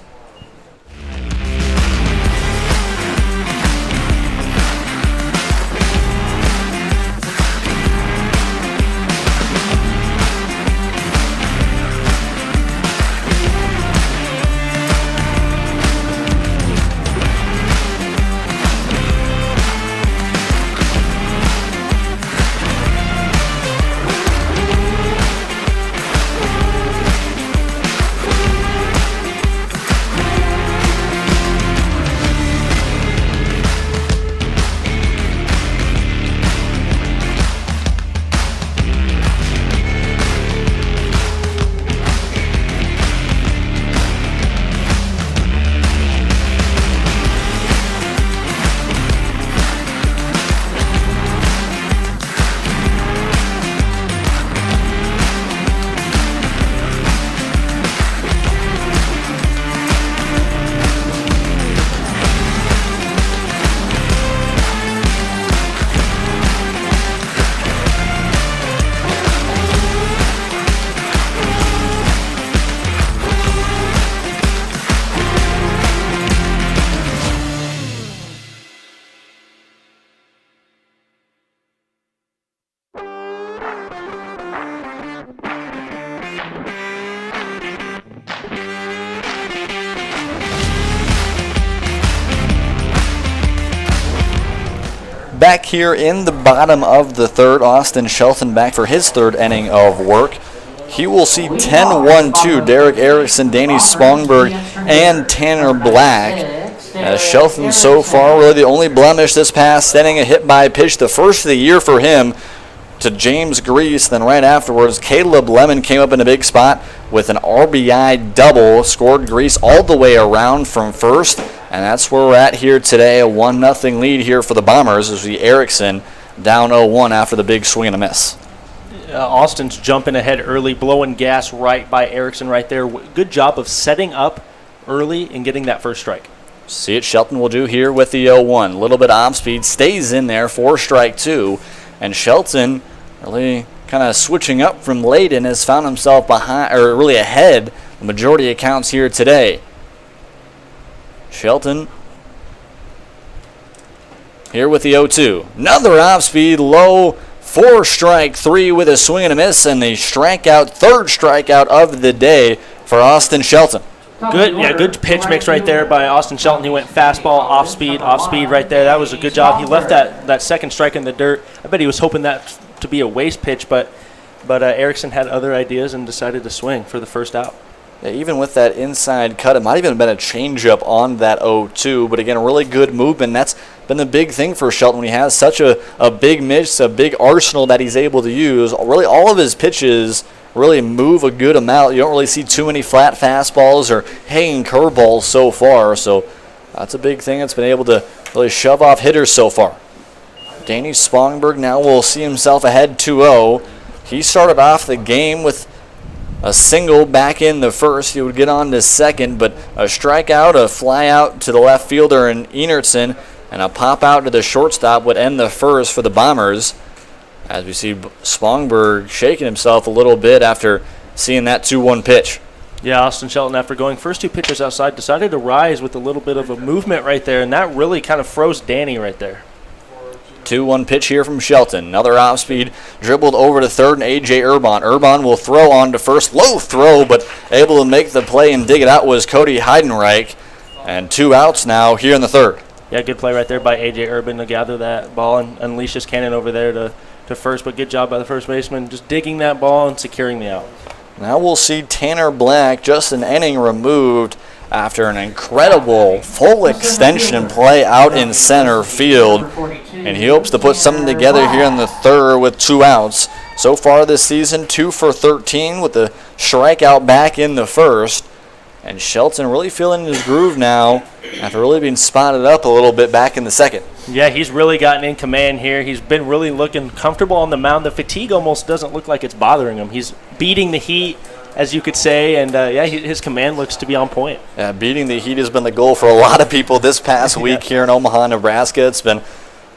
back here in the bottom of the third. Austin Shelton back for his third inning of work. He will see 10-1-2, Derek Erickson, Danny Spongberg, and Tanner Black. As Shelton so far really the only blemish this past inning, a hit by pitch, the first of the year for him to James Grease. Then right afterwards, Caleb Lemon came up in a big spot with an RBI double, scored Grease all the way around from first, and that's where we're at here today. A 1-0 lead here for the Bombers as we Erickson down 0-1 after the big swing and a miss. Austin's jumping ahead early, blowing gas right by Erickson right there. Good job of setting up early and getting that first strike. See what Shelton will do here with the 0-1. A little bit off speed, stays in there for strike two. And Shelton really kind of switching up from Layden has found himself behind, or really ahead, the majority of counts here today. Shelton here with the 0-2. Another off speed, low, for strike three with a swing and a miss, and the strikeout, third strikeout of the day for Austin Shelton. Good pitch mix right there by Austin Shelton. He went fastball, off speed right there. That was a good job. He left that second strike in the dirt. I bet he was hoping that to be a waste pitch, but Erickson had other ideas and decided to swing for the first out. Yeah, even with that inside cut, it might even have been a changeup on that 0-2, but again, a really good movement. That's been the big thing for Shelton when he has such a big mix, a big arsenal that he's able to use. Really, all of his pitches really move a good amount. You don't really see too many flat fastballs or hanging curveballs so far, so that's a big thing that's been able to really shove off hitters so far. Danny Spongberg now will see himself ahead 2-0. He started off the game with a single back in the first. He would get on to second, but a strikeout, a fly out to the left fielder in Enertson, and a pop out to the shortstop would end the first for the Bombers. As we see Spongberg shaking himself a little bit after seeing that 2-1 pitch. Yeah, Austin Shelton, after going first two pitches outside, decided to rise with a little bit of a movement right there, and that really kind of froze Danny right there. 2-1 pitch here from Shelton. Another off-speed dribbled over to third, and A.J. Urban. Urban will throw on to first. Low throw, but able to make the play and dig it out was Cody Heidenreich. And 2 outs now here in the third. Yeah, good play right there by A.J. Urban to gather that ball and unleash his cannon over there to first, but good job by the first baseman just digging that ball and securing the out. Now we'll see Tanner Black, just an inning removed after an incredible full extension play out in center field. And he hopes to put something together here in the third with 2 outs. So far this season, 2 for 13 with the strikeout back in the first. And Shelton really feeling his groove now after really being spotted up a little bit back in the second. Yeah, he's really gotten in command here. He's been really looking comfortable on the mound. The fatigue almost doesn't look like it's bothering him. He's beating the heat, as you could say, and his command looks to be on point. Yeah, beating the heat has been the goal for a lot of people this past week here in Omaha, Nebraska. It's been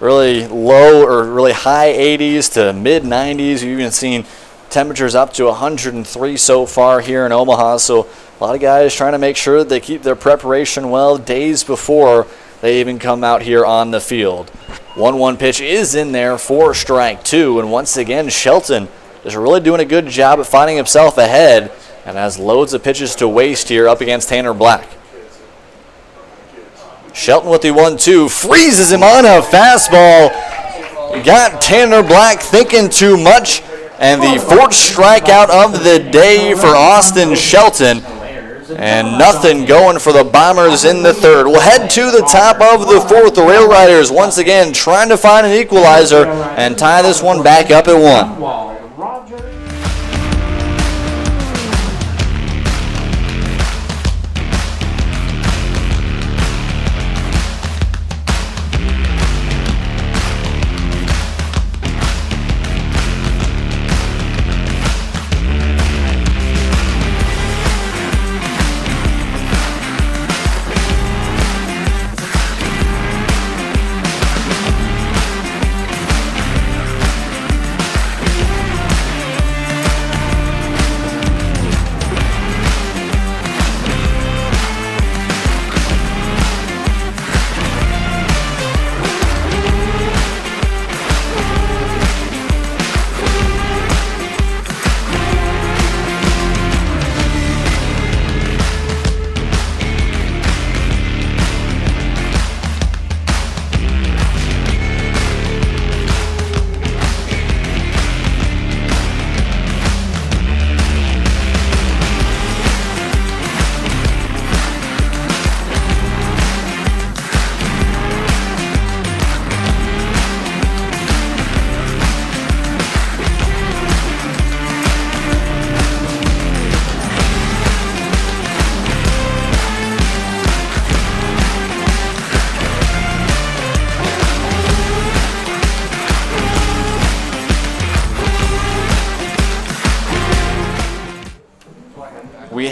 really low or really high 80s to mid 90s. You've even seen temperatures up to 103 so far here in Omaha. So a lot of guys trying to make sure that they keep their preparation well days before they even come out here on the field. 1-1 pitch is in there for strike two. And once again, Shelton is really doing a good job at finding himself ahead and has loads of pitches to waste here up against Tanner Black. Shelton with the 1-2, freezes him on a fastball. Got Tanner Black thinking too much. And the 4th strikeout of the day for Austin Shelton. And nothing going for the Bombers in the third. We'll head to the top of the 4th. The Rail Riders once again trying to find an equalizer and tie this one back up at 1.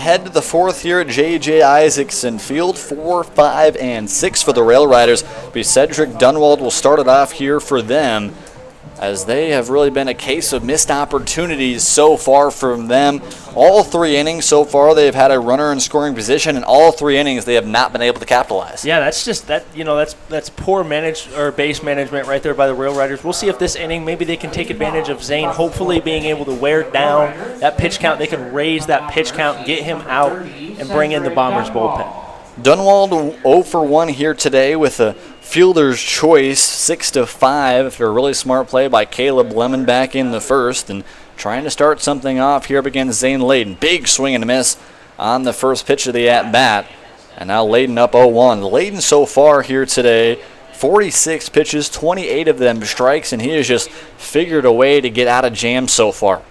head to the fourth here at JJ Isaacson Field. 4, 5, and 6 for the Rail Riders. Cedric Dunwald will start it off here for them, as they have really been a case of missed opportunities so far from them. All 3 innings so far, they've had a runner in scoring position, and all 3 innings they have not been able to capitalize. Yeah, that's just that's poor base management right there by the Rail Riders. We'll see if this inning maybe they can take advantage of Zane hopefully being able to wear down that pitch count. They can raise that pitch count, get him out, and bring in the Bombers bullpen. Dunwald 0 for 1 here today with a fielder's choice, 6-5 after a really smart play by Caleb Lemon back in the first, and trying to start something off here up against Zane Layden. Big swing and a miss on the first pitch of the at-bat, and now Layden up 0-1. Layden so far here today, 46 pitches, 28 of them strikes, and he has just figured a way to get out of jams so far.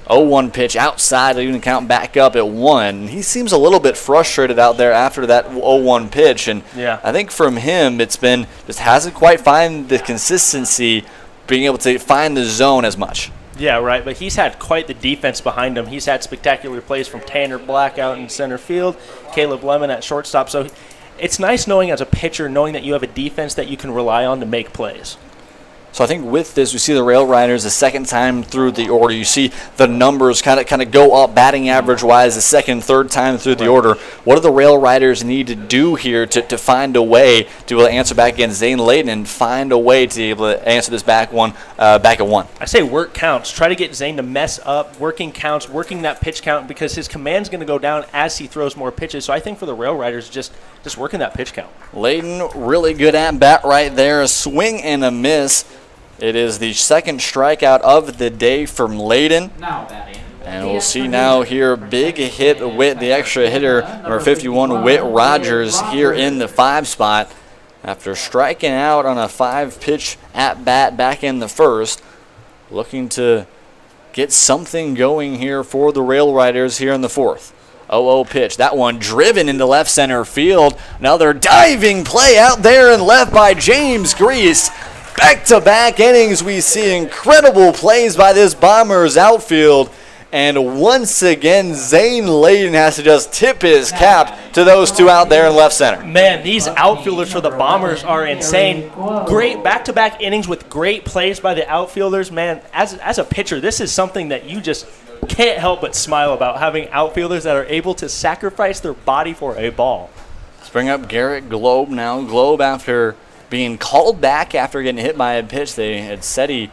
0-1 pitch outside, even count back up at 1. He seems a little bit frustrated out there after that 0-1 pitch, and yeah. I think from him it's been just hasn't quite found the consistency, being able to find the zone as much. Yeah, right, but he's had quite the defense behind him. He's had spectacular plays from Tanner Black out in center field, Caleb Lemon at shortstop, so it's nice knowing as a pitcher, knowing that you have a defense that you can rely on to make plays. So I think with this, we see the Rail Riders the second time through the order. You see the numbers kind of go up batting average-wise the second, third time through the order. What do the Rail Riders need to do here to find a way to be able to answer back against Zane Layden and find a way to be able to answer this back at 1? I say work counts. Try to get Zane to mess up, working counts, working that pitch count, because his command's going to go down as he throws more pitches. So I think for the Rail Riders, just working that pitch count. Layden, really good at bat right there. A swing and a miss. It is the second strikeout of the day from Layden. And we'll see now here, big hit with the extra hitter, number 51, Whit Rogers, here in the 5 spot. After striking out on a 5-pitch at-bat back in the first, looking to get something going here for the Rail Riders here in the 4th. 0-0 pitch. That one driven into left center field. Another diving play out there and left by James Grease. Back-to-back innings, we see incredible plays by this Bombers outfield. And once again, Zane Layden has to just tip his cap to those two out there in left center. Man, these outfielders for the Bombers are insane. Great back-to-back innings with great plays by the outfielders. Man, as a pitcher, this is something that you just can't help but smile about, having outfielders that are able to sacrifice their body for a ball. Let's bring up Garrett Globe now. Globe, after being called back after getting hit by a pitch, they had said he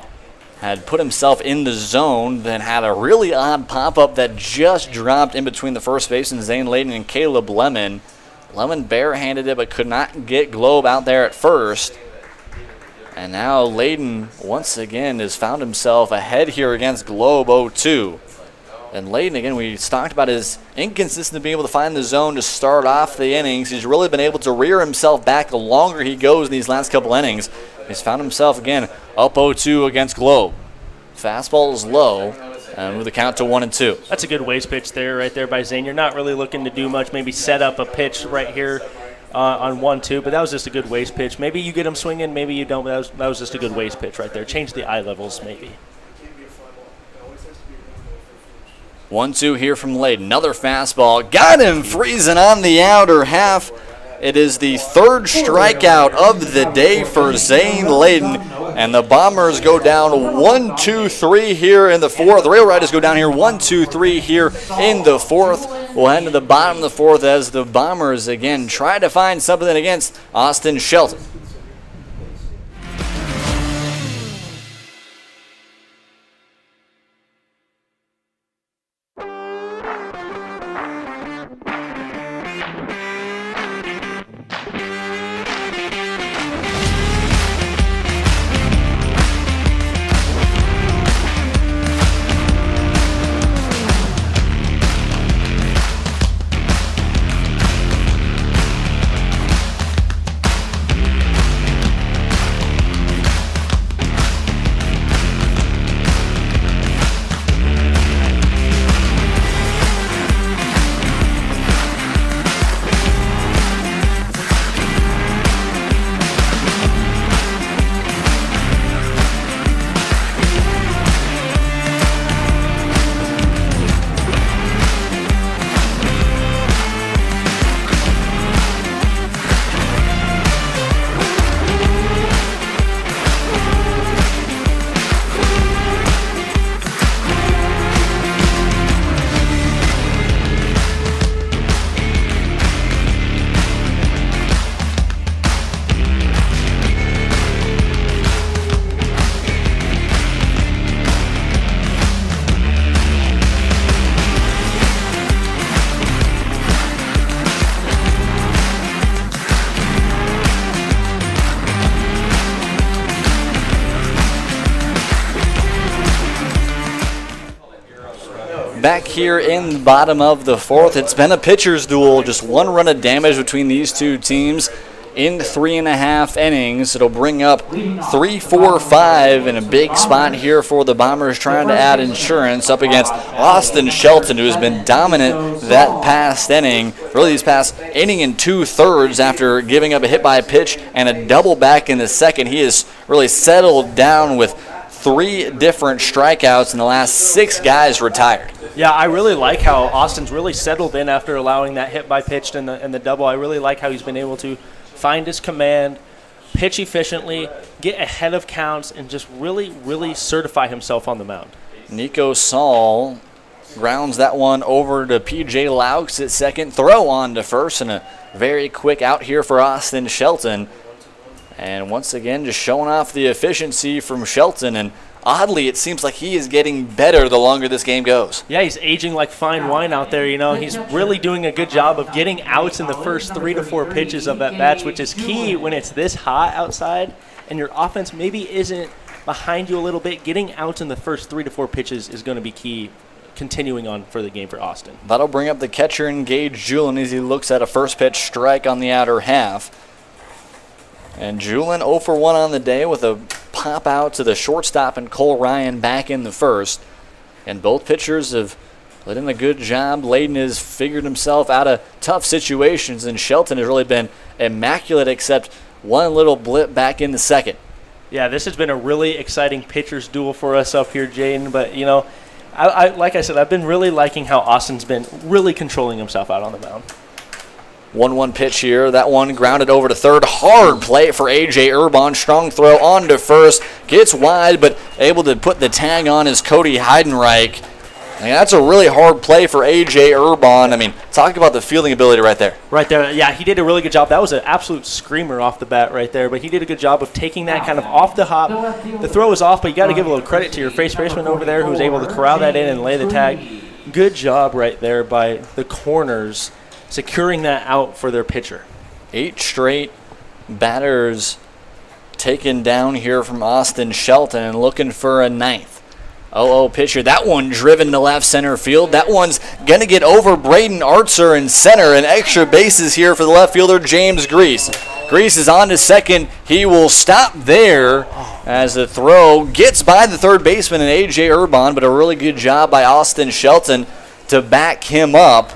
had put himself in the zone, then had a really odd pop-up that just dropped in between the first baseman, Zane Layden, and Caleb Lemon. Lemon barehanded it but could not get Globe out there at first. And now Layden once again has found himself ahead here against Globe 0-2. And Layden, again, we talked about his inconsistent being able to find the zone to start off the innings. He's really been able to rear himself back the longer he goes in these last couple innings. He's found himself, again, up 0-2 against Globe. Fastball is low, and with the count to 1-2. That's a good waste pitch there, right there by Zane. You're not really looking to do much, maybe set up a pitch right here on 1-2, but that was just a good waste pitch. Maybe you get him swinging, maybe you don't, but that was just a good waste pitch right there. Change the eye levels, maybe. 1-2 here from Layden. Another fastball. Got him freezing on the outer half. It is the 3rd strikeout of the day for Zane Layden. And the Bombers go down 1-2-3 here in the 4th. The Rail Riders go down here 1-2-3 here in the 4th. We'll head to the bottom of the 4th as the Bombers again try to find something against Austin Shelton. back here in the bottom of the fourth. It's been a pitcher's duel, just one run of damage between these two teams in 3.5 innings. It'll bring up 3, 4, 5 in a big spot here for the Bombers trying to add insurance up against Austin Shelton, who has been dominant that past inning, really these past inning and 2/3 after giving up a hit by a pitch and a double back in the second. He has really settled down with 3 different strikeouts, and the last 6 guys retired. Yeah, I really like how Austin's really settled in after allowing that hit by pitch and the double. I really like how he's been able to find his command, pitch efficiently, get ahead of counts, and just really, really certify himself on the mound. Nico Saul grounds that one over to P.J. Laux at second. Throw on to first, and a very quick out here for Austin Shelton. And once again, just showing off the efficiency from Shelton. And oddly, it seems like he is getting better the longer this game goes. Yeah, he's aging like fine wine out there. You know, he's really doing a good job of getting outs in the first 3 to 4 pitches of at bats, which is key when it's this hot outside and your offense maybe isn't behind you a little bit. Getting outs in the first 3 to 4 pitches is going to be key continuing on for the game for Austin. That'll bring up the catcher in Gage Julin as he looks at a first pitch strike on the outer half. And Julin 0 for 1 on the day with a pop out to the shortstop and Cole Ryan back in the first. And both pitchers have let in a good job. Layden has figured himself out of tough situations, and Shelton has really been immaculate except one little blip back in the second. Yeah, this has been a really exciting pitcher's duel for us up here, Jaden. But, you know, I like I said, I've been really liking how Austin's been really controlling himself out on the mound. 1-1 pitch here. That one grounded over to third. Hard play for A.J. Urban. Strong throw on to first. Gets wide, but able to put the tag on is Cody Heidenreich. And that's a really hard play for A.J. Urban. I mean, talk about the fielding ability right there. Right there. Yeah, he did a really good job. That was an absolute screamer off the bat right there. But he did a good job of taking that kind of off the hop. The throw was off, but you got to give a little credit to your first baseman over there who was able to corral that in and lay the tag. Good job right there by the corners, securing that out for their pitcher. 8 straight batters taken down here from Austin Shelton and looking for a 9th. 0-0 pitcher. That one driven to left center field. That one's going to get over Braden Artzer in center, and extra bases here for the left fielder, James Grease. Grease is on to second. He will stop there as the throw gets by the third baseman and A.J. Urban, but a really good job by Austin Shelton to back him up.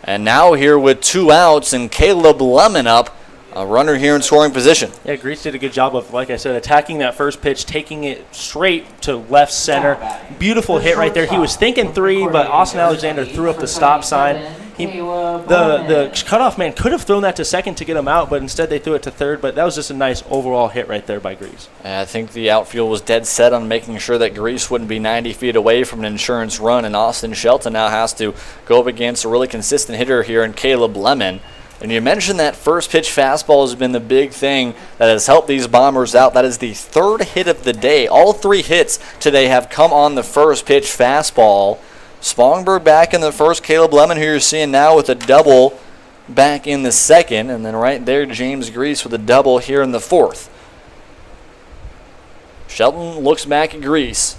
And now here with 2 outs and Caleb Lemon up, a runner here in scoring position. Yeah, Grease did a good job of, like I said, attacking that first pitch, taking it straight to left center. Beautiful hit right there. He was thinking 3, but Austin Alexander threw up the stop sign. The cutoff man could have thrown that to second to get him out, but instead they threw it to third. But that was just a nice overall hit right there by Grease. And I think the outfield was dead set on making sure that Grease wouldn't be 90 feet away from an insurance run, and Austin Shelton now has to go up against a really consistent hitter here in Caleb Lemon. And you mentioned that first pitch fastball has been the big thing that has helped these Bombers out. That is the 3rd hit of the day. All 3 hits today have come on the first pitch fastball. Spongberg back in the first. Caleb Lemon, who you're seeing now with a double, back in the second. And then right there, James Grease with a double here in the 4th. Shelton looks back at Grease.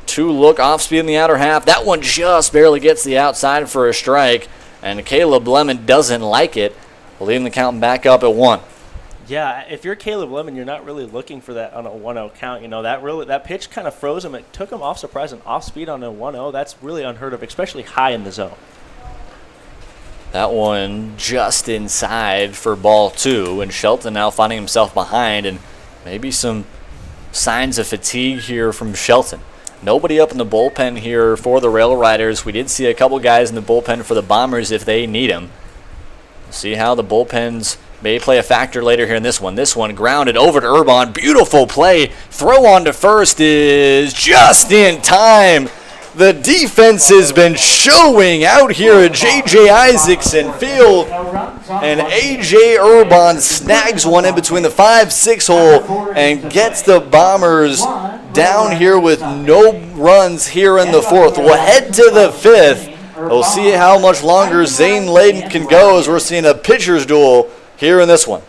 2 look off speed in the outer half. That one just barely gets the outside for a strike. And Caleb Lemon doesn't like it, leaving the count back up at 1. Yeah, if you're Caleb Lemon, you're not really looking for that on a 1-0 count. You know, that pitch kind of froze him. It took him off surprise and off speed on a 1-0. That's really unheard of, especially high in the zone. That one just inside for ball 2, and Shelton now finding himself behind, and maybe some signs of fatigue here from Shelton. Nobody up in the bullpen here for the Rail Riders. We did see a couple guys in the bullpen for the Bombers if they need them. See how the bullpens may play a factor later here in this one. This one grounded over to Urban. Beautiful play. Throw on to first is just in time. The defense has been showing out here at JJ Isaacson Field. And A.J. Urban snags one in between the 5-6 hole and gets the Bombers down here with no runs here in the 4th. We'll head to the 5th. We'll see how much longer Zane Layden can go as we're seeing a pitcher's duel here in this one.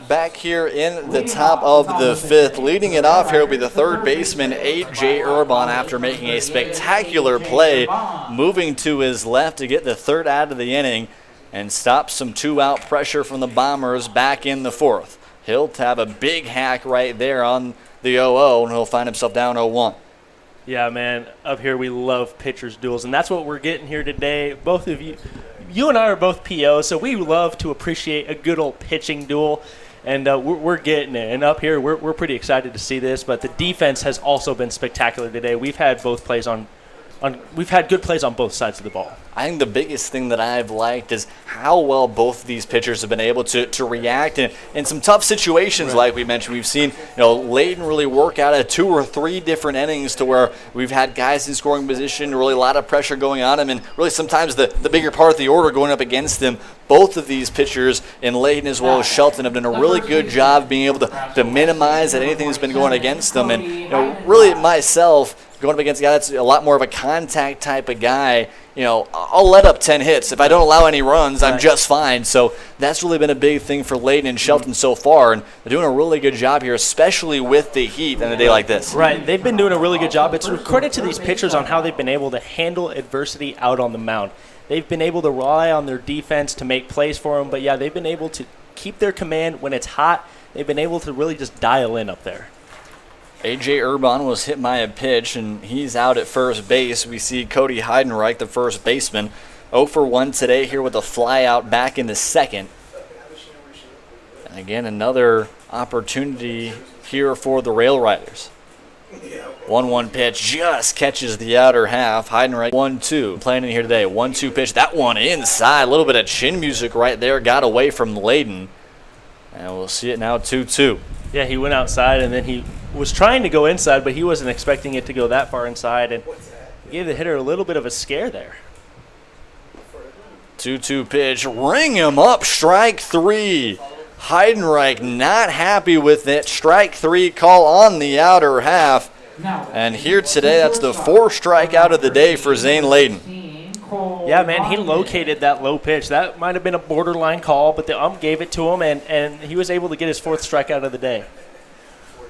back here in the top of the fifth. Leading it off here will be the third baseman, AJ Urban, after making a spectacular play, moving to his left to get the third out of the inning and stop some two-out pressure from the Bombers back in the fourth. He'll have a big hack right there on the 0-0, and he'll find himself down 0-1. Yeah, man, up here we love pitchers' duels, and that's what we're getting here today. Both of you and I are both POs, so we love to appreciate a good old pitching duel, and we're getting it. And up here, we're pretty excited to see this, but the defense has also been spectacular today. We've had good plays on both sides of the ball. I think the biggest thing that I've liked is how well both of these pitchers have been able to react in some tough situations. Right. Like we mentioned, we've seen Layton really work out of 2 or 3 different innings to where we've had guys in scoring position, really a lot of pressure going on him, and really sometimes the bigger part of the order going up against him. Both of these pitchers, in Layton as well as Shelton, have done a really good job being able to minimize that anything that's been going against them. And really myself, going up against a guy that's a lot more of a contact type of guy, I'll let up 10 hits. If I don't allow any runs, I'm just fine. So that's really been a big thing for Layton and Shelton so far, and they're doing a really good job here, especially with the heat on a day like this. Right. They've been doing a really good job. It's a credit to these pitchers on how they've been able to handle adversity out on the mound. They've been able to rely on their defense to make plays for them, but, yeah, they've been able to keep their command when it's hot. They've been able to really just dial in up there. A.J. Urban was hit by a pitch, and he's out at first base. We see Cody Heidenreich, the first baseman, 0 for 1 today here with a fly out back in the second. And again, another opportunity here for the Rail Riders. 1-1 pitch just catches the outer half. Heidenreich 1-2 playing in here today. 1-2 pitch. That one inside. A little bit of chin music right there. Got away from Layton. And we'll see it now 2-2. Yeah, he went outside, and then he was trying to go inside, but he wasn't expecting it to go that far inside, and gave the hitter a little bit of a scare there. 2-2 pitch. Ring him up. Strike 3. Heidenreich not happy with it. Strike 3 call on the outer half. And here today, that's the 4th strikeout of the day for Zane Layton. Yeah, man, he located that low pitch. That might have been a borderline call, but the ump gave it to him, and he was able to get his 4th strikeout of the day.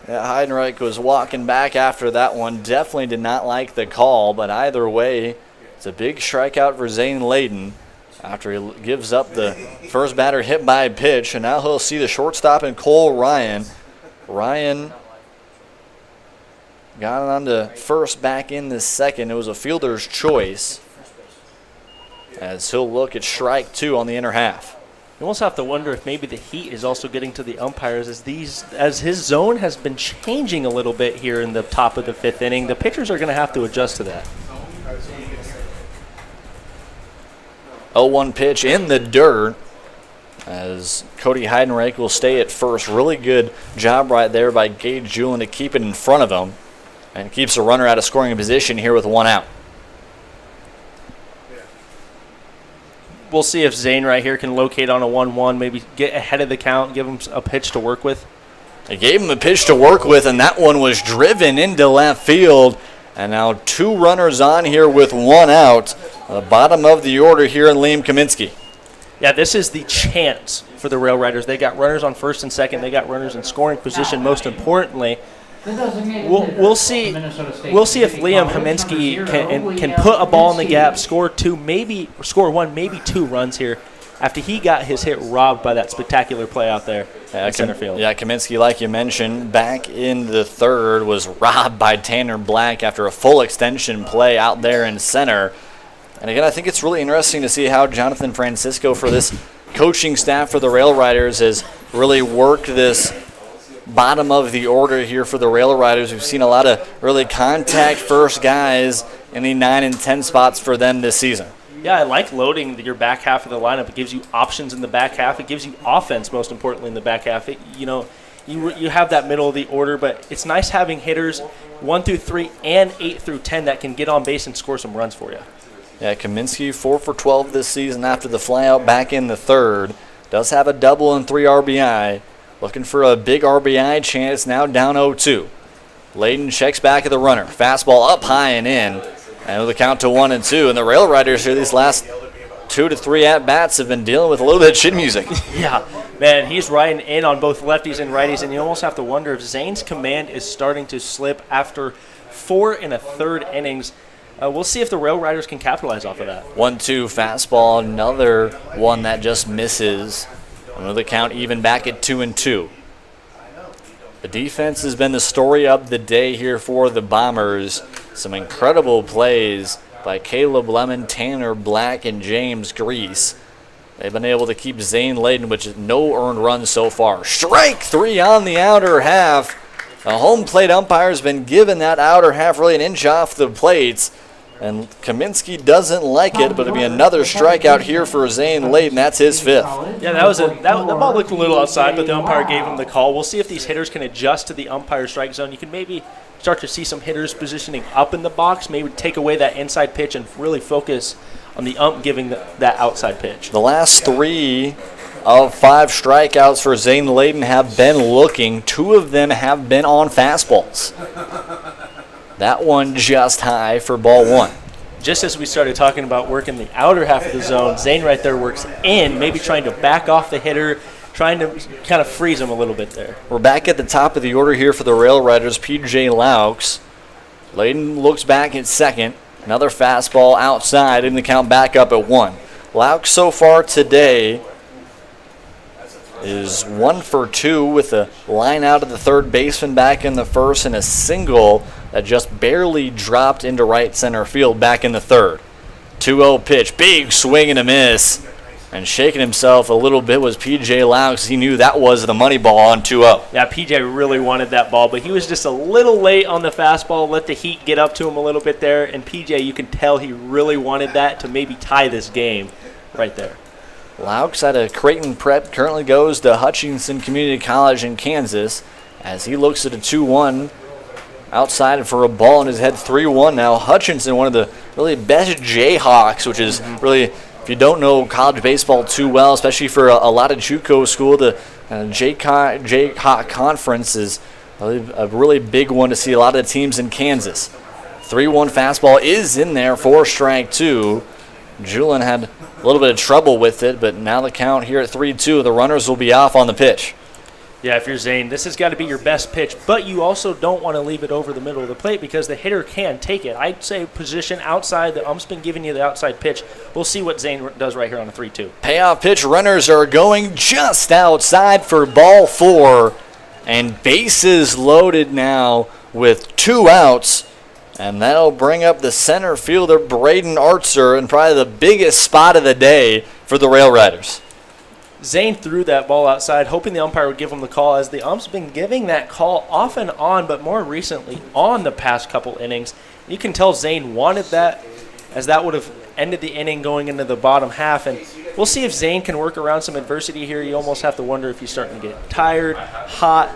Yeah, Heidenreich was walking back after that one. Definitely did not like the call, but either way, it's a big strikeout for Zane Layton after he gives up the first batter hit by a pitch, and now he'll see the shortstop and Cole Ryan. Ryan got it on to first back in the second. It was a fielder's choice, as he'll look at strike 2 on the inner half. You almost have to wonder if maybe the heat is also getting to the umpires as his zone has been changing a little bit here in the top of the 5th inning. The pitchers are going to have to adjust to that. 0-1 pitch in the dirt as Cody Heidenreich will stay at first. Really good job right there by Gage Julin to keep it in front of him, and keeps the runner out of scoring position here with 1 out. We'll see if Zane right here can locate on a 1-1, maybe get ahead of the count, give him a pitch to work with. They gave him a pitch to work with, and that one was driven into left field. And now 2 runners on here with 1 out. The bottom of the order here in Liam Kaminsky. Yeah, this is the chance for the Rail Riders. They got runners on first and second. They got runners in scoring position, most importantly. We'll see if Liam Kaminsky can put a ball in the gap, score 1, maybe 2 runs here after he got his hit robbed by that spectacular play out there in center field. Yeah, Kaminsky, like you mentioned, back in the third, was robbed by Tanner Black after a full extension play out there in center. And again, I think it's really interesting to see how Jonathan Francisco, for this coaching staff for the Rail Riders, has really worked this bottom of the order here for the Rail Riders. We've seen a lot of really contact first guys in the 9 and 10 spots for them this season. Yeah, I like loading your back half of the lineup. It gives you options in the back half. It gives you offense, most importantly, in the back half. You have that middle of the order, but it's nice having hitters 1 through 3 and 8 through 10 that can get on base and score some runs for you. Yeah, Kaminsky 4 for 12 this season after the flyout back in the third. Does have a double and 3 RBI. Looking for a big RBI chance, now down 0-2. Layton checks back at the runner. Fastball up high and in. And with a count to 1-2. And the Rail Riders here these last 2 to 3 at-bats have been dealing with a little bit of chin music. Yeah, Man, he's riding in on both lefties and righties, and you almost have to wonder if Zane's command is starting to slip after 4 1/3 innings. We'll see if the Rail Riders can capitalize off of that. 1-2 fastball, another one that just misses. Another count even back at 2-2. The defense has been the story of the day here for the Bombers. Some incredible plays by Caleb Lemon, Tanner Black, and James Grease. They've been able to keep Zane Layden, which is no earned runs so far. Strike 3 on the outer half. The home plate umpire has been given that outer half really an inch off the plates. And Kaminsky doesn't like it, but it'll be another strikeout here for Zane Layden. That's his 5th. Yeah, that ball looked a little outside, but the umpire gave him the call. We'll see if these hitters can adjust to the umpire strike zone. You can maybe start to see some hitters positioning up in the box, maybe take away that inside pitch and really focus on the ump giving that outside pitch. The last 3 of 5 strikeouts for Zane Layden have been looking. 2 of them have been on fastballs. That one just high for ball 1. Just as we started talking about working the outer half of the zone, Zane right there works in, maybe trying to back off the hitter, trying to kind of freeze him a little bit there. We're back at the top of the order here for the Rail Riders, P.J. Laux. Layden looks back at second. Another fastball outside, and the count back up at 1. Laux so far today is 1 for 2 with a line out of the third baseman back in the first and a single that just barely dropped into right center field back in the third. 2-0 pitch, big swing and a miss. And shaking himself a little bit was P.J. Laux. He knew that was the money ball on 2-0. Yeah, P.J. really wanted that ball, but he was just a little late on the fastball, let the heat get up to him a little bit there. And P.J., you can tell he really wanted that to maybe tie this game right there. Laux out of Creighton Prep currently goes to Hutchinson Community College in Kansas as he looks at a 2-1 outside for a ball in his head. 3-1 now. Hutchinson, one of the really best Jayhawks, which is really, if you don't know college baseball too well, especially for a lot of JUCO school, the Jayhawk Conference is a really big one to see a lot of the teams in Kansas. 3-1 fastball is in there for strike 2. Julian had a little bit of trouble with it, but now the count here at 3-2, the runners will be off on the pitch. Yeah, if you're Zane, this has got to be your best pitch, but you also don't want to leave it over the middle of the plate because the hitter can take it. I'd say position outside. The ump's been giving you the outside pitch. We'll see what Zane does right here on a 3-2. Payoff pitch, runners are going just outside for ball 4, and bases loaded now with 2 outs. And that'll bring up the center fielder, Braden Artzer, in probably the biggest spot of the day for the Rail Riders. Zane threw that ball outside, hoping the umpire would give him the call, as the ump's been giving that call off and on, but more recently on the past couple innings. You can tell Zane wanted that, as that would have ended the inning going into the bottom half. And we'll see if Zane can work around some adversity here. You almost have to wonder if he's starting to get tired, hot,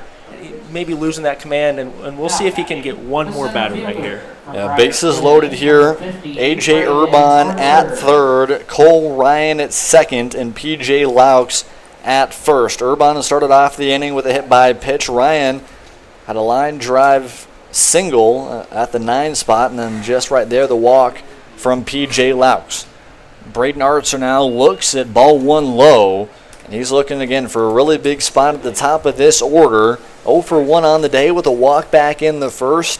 maybe losing that command, and we'll see if he can get one more batter right here. Yeah, bases loaded here. A.J. Urban at third, Cole Ryan at second, and P.J. Laux at first. Urban started off the inning with a hit by pitch. Ryan had a line drive single at the 9 spot, and then just right there the walk from P.J. Laux. Braden Artzer now looks at ball 1 low, and he's looking again for a really big spot at the top of this order. 0 for 1 on the day with a walk back in the first.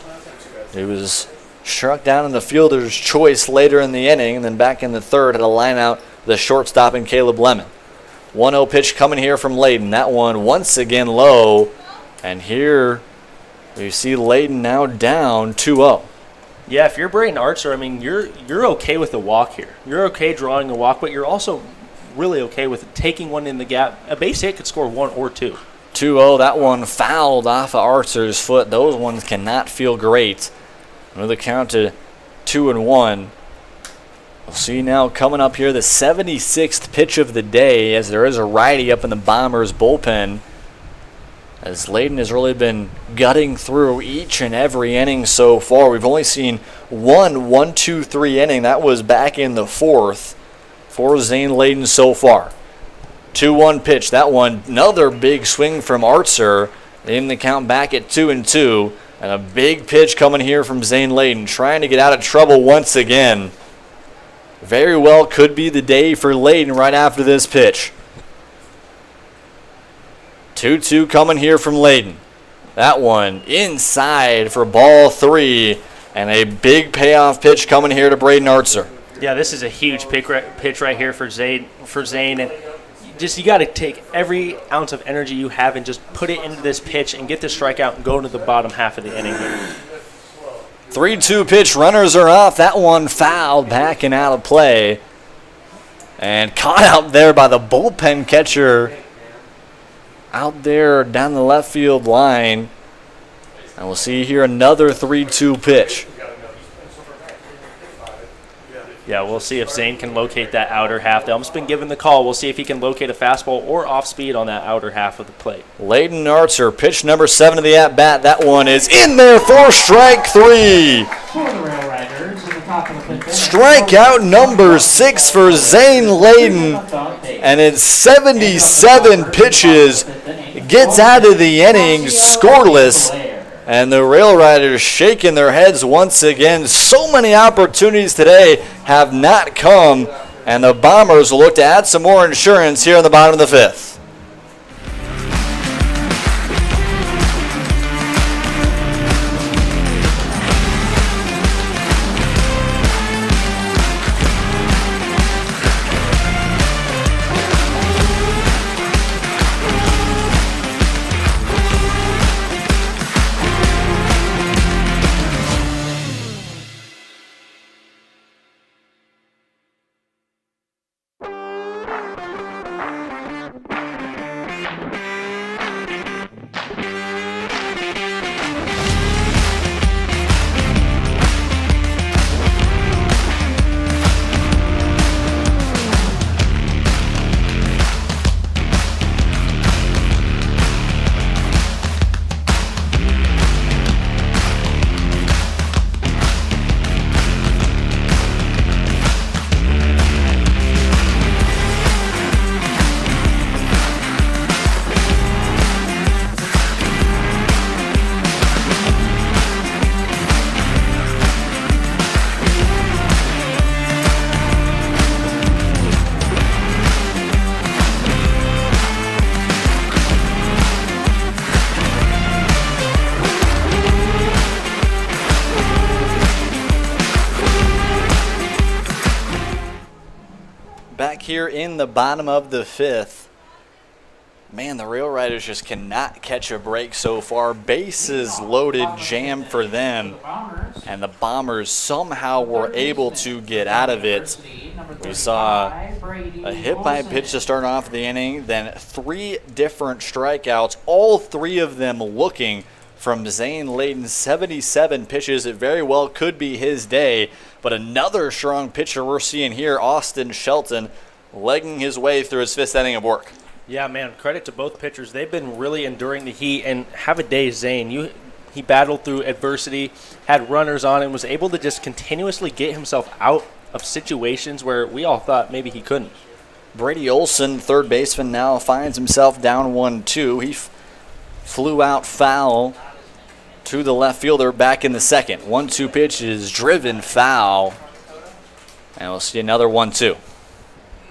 He was struck down in the fielder's choice later in the inning, and then back in the third had a line out the shortstop in Caleb Lemon. 1-0 pitch coming here from Layden. That one once again low, and here you see Layden now down 2-0. Yeah, if you're Braden Artzer, I mean, you're okay with the walk here. You're okay drawing the walk, but you're also really okay with taking one in the gap. A base hit could score 1 or 2. 2-0, that one fouled off of Artzer's foot. Those ones cannot feel great. Another count to 2-1. We'll see now coming up here the 76th pitch of the day, as there is a righty up in the Bombers bullpen, as Layden has really been gutting through each and every inning so far. We've only seen one 1-2-3 inning. That was back in the 4th for Zane Layden so far. 2-1 pitch. That one, another big swing from Artzer. In the count back at 2-2. And a big pitch coming here from Zane Layden, trying to get out of trouble once again. Very well could be the day for Layden right after this pitch. 2-2 coming here from Layden. That one inside for ball 3. And a big payoff pitch coming here to Braden Artzer. Yeah, this is a huge pitch right here for Zane. And you got to take every ounce of energy you have and just put it into this pitch and get the strikeout and go into the bottom half of the inning here. 3-2 pitch. Runners are off. That one fouled back and out of play. And caught out there by the bullpen catcher out there down the left field line. And we'll see here another 3-2 pitch. Yeah, we'll see if Zane can locate that outer half. The ump's been given the call. We'll see if he can locate a fastball or off speed on that outer half of the plate. Layden Artzer, pitch number 7 of the at-bat. That one is in there for strike 3. Strikeout number 6 for Zane Layden. And in 77 pitches, gets out of the inning scoreless. And the Rail Riders shaking their heads once again. So many opportunities today have not come. And the Bombers will look to add some more insurance here in the bottom of the 5th. Here in the bottom of the 5th. Man, the Rail Riders just cannot catch a break so far. Bases loaded, jam for them. And the Bombers somehow were able to get out of it. We saw a hit by pitch to start off the inning, then 3 different strikeouts, all 3 of them looking from Zane Layden. 77 pitches. It very well could be his day. But another strong pitcher we're seeing here, Austin Shelton, legging his way through his 5th inning of work. Yeah, man, credit to both pitchers. They've been really enduring the heat. And have a day, Zane. He battled through adversity, had runners on, and was able to just continuously get himself out of situations where we all thought maybe he couldn't. Brady Olson, third baseman, now finds himself down 1-2. He flew out foul to the left fielder back in the 2nd. 1-2 pitch is driven foul. And we'll see another 1-2.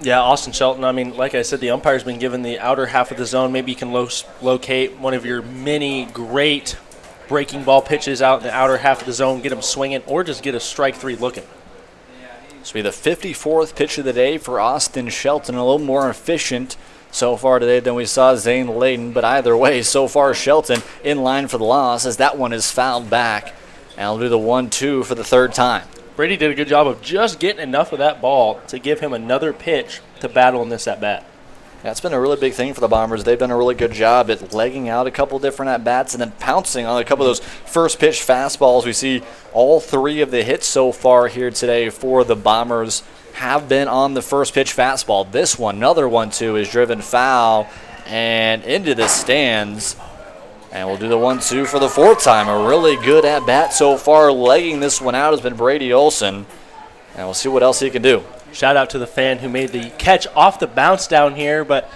Yeah, Austin Shelton, I mean, like I said, the umpire's been given the outer half of the zone. Maybe you can locate one of your many great breaking ball pitches out in the outer half of the zone, get him swinging, or just get a strike 3 looking. This will be the 54th pitch of the day for Austin Shelton. A little more efficient so far today than we saw Zane Layden. But either way, so far Shelton in line for the loss as that one is fouled back. And I'll do the 1-2 for the 3rd time. Brady did a good job of just getting enough of that ball to give him another pitch to battle in this at-bat. That's been a really big thing for the Bombers. They've done a really good job at legging out a couple different at-bats and then pouncing on a couple of those first-pitch fastballs. We see all 3 of the hits so far here today for the Bombers have been on the first-pitch fastball. This one, another 1-2, is driven foul and into the stands. And we'll do the 1-2 for the 4th time. A really good at-bat so far. Legging this one out has been Brady Olson. And we'll see what else he can do. Shout out to the fan who made the catch off the bounce down here. But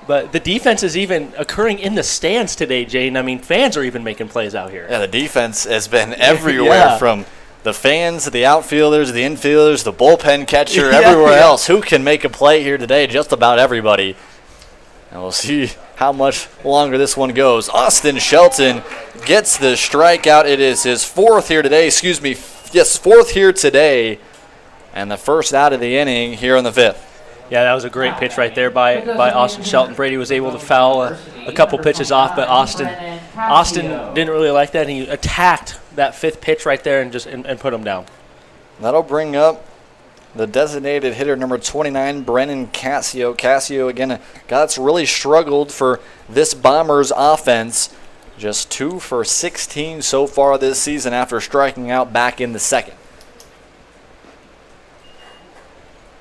the defense is even occurring in the stands today, Jaden. I mean, fans are even making plays out here. Yeah, the defense has been everywhere from the fans to the outfielders, the infielders, the bullpen catcher, everywhere else. Who can make a play here today? Just about everybody. And we'll see how much longer this one goes. Austin Shelton gets the strikeout. It is his fourth here today. Fourth here today. And the first out of the inning here in the fifth. Yeah, that was a great pitch right there by Austin Shelton. Brady was able to foul a couple pitches off, but Austin didn't really like that, and he attacked that fifth pitch right there and put him down. That'll bring up the designated hitter, number 29, Brennan Cassio. Cassio, again, a guy that's really struggled for this Bombers offense. Just 2 for 16 so far this season after striking out back in the second.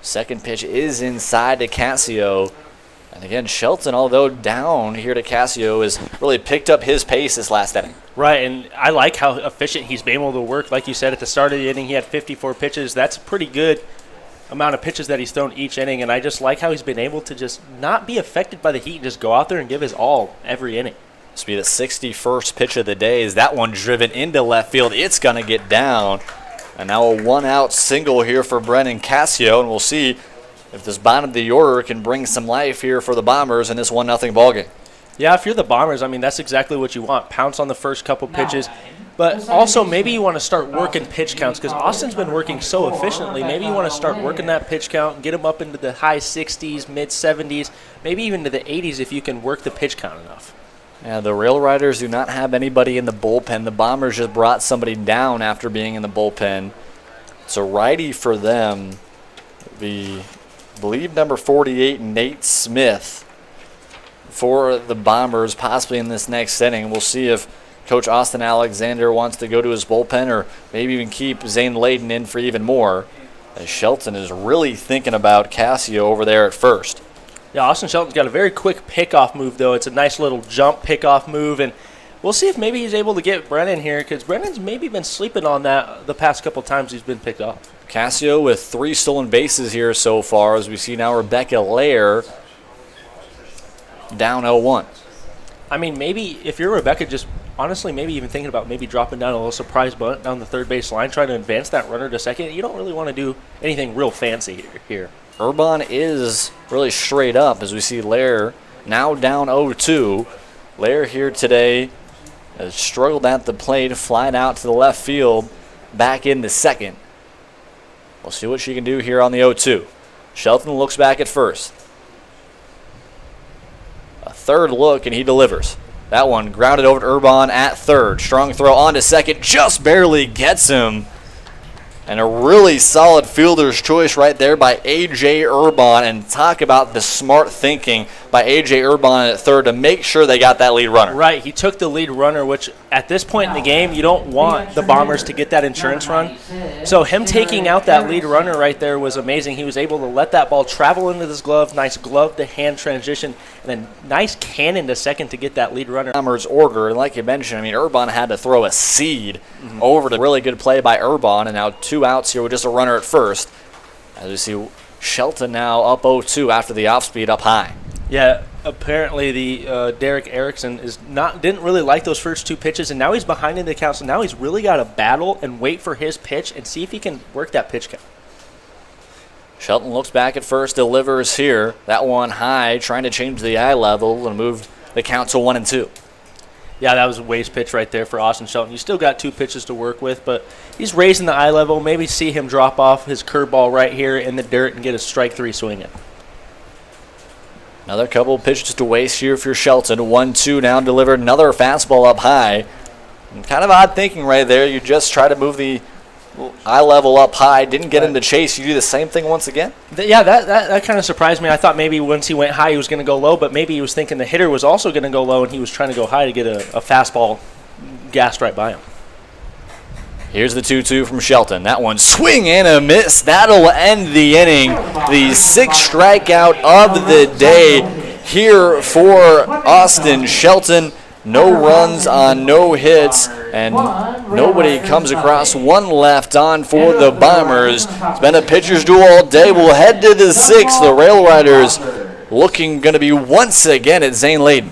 Second pitch is inside to Cassio. And again, Shelton, although down here to Cassio, has really picked up his pace this last inning. Right, and I like how efficient he's been able to work. Like you said, at the start of the inning, he had 54 pitches. That's a pretty good amount of pitches that he's thrown each inning, and I just like how he's been able to just not be affected by the heat and just go out there and give his all every inning. This will be the 61st pitch of the day. Is that one driven into left field? It's going to get down. And now a one-out single here for Brennan Cassio, and we'll see if this bottom of the order can bring some life here for the Bombers in this 1-0 ballgame. Yeah, if you're the Bombers, I mean, that's exactly what you want. Pounce on the first couple pitches. But also maybe you want to start working pitch counts because Austin's been working so efficiently. Maybe you want to start working that pitch count and get him up into the high 60s, mid 70s, maybe even to the 80s if you can work the pitch count enough. Yeah, the Rail Riders do not have anybody in the bullpen. The Bombers just brought somebody down after being in the bullpen. It's a righty for them. I believe number 48, Nate Smith, for the Bombers, possibly in this next inning. We'll see if Coach Austin Alexander wants to go to his bullpen or maybe even keep Zane Layden in for even more. As Shelton is really thinking about Cassio over there at first. Yeah, Austin Shelton's got a very quick pickoff move, though. It's a nice little jump pickoff move, and we'll see if maybe he's able to get Brennan here because Brennan's maybe been sleeping on that the past couple times he's been picked off. Cassio with 3 stolen bases here so far, as we see now Rebecca Lair down 0-1. I mean, maybe if you're Rebecca, just honestly maybe even thinking about maybe dropping down a little surprise bunt down the third base line, trying to advance that runner to second. You don't really want to do anything real fancy here. Urban is really straight up as we see Lair now down 0-2. Lair here today has struggled at the plate, flying out to the left field, back in the second. We'll see what she can do here on the 0-2. Shelton looks back at first. A third look, and he delivers. That one grounded over to Urban at third. Strong throw on to second, just barely gets him. And a really solid fielder's choice right there by A.J. Urban. And talk about the smart thinking by A.J. Urban at third to make sure they got that lead runner. Right, he took the lead runner, which at this point in the game, you don't want the Bombers to get that insurance run. So him taking out that lead runner right there was amazing. He was able to let that ball travel into his glove, nice glove-to-hand transition, and then nice cannon to second to get that lead runner. Bombers order, and like you mentioned, I mean, Urban had to throw a seed over to really good play by Urban, and now 2 outs here with just a runner at first. As we see Shelton now up 0-2 after the off-speed up high. Yeah, apparently the Derek Erickson didn't really like those first 2 pitches, and now he's behind in the count, so now he's really got to battle and wait for his pitch and see if he can work that pitch count. Shelton looks back at first, delivers here. That one high, trying to change the eye level and move the count to 1-2. Yeah, that was a waste pitch right there for Austin Shelton. You still got 2 pitches to work with, but he's raising the eye level. Maybe see him drop off his curveball right here in the dirt and get a strike 3 swinging. Another couple of pitches to waste here for Shelton. 1-2 now delivered. Another fastball up high. And kind of odd thinking right there. You just try to move the eye level up high. Didn't get him to chase. You do the same thing once again? Yeah, that kind of surprised me. I thought maybe once he went high he was going to go low, but maybe he was thinking the hitter was also going to go low and he was trying to go high to get a fastball gassed right by him. Here's the 2-2 from Shelton. That one swing and a miss. That'll end the inning. The 6th strikeout of the day here for Austin Shelton. No runs on no hits, and nobody comes across. 1 left on for the Bombers. It's been a pitcher's duel all day. We'll head to the 6th. The Rail Riders looking going to be once again at Zane Layden.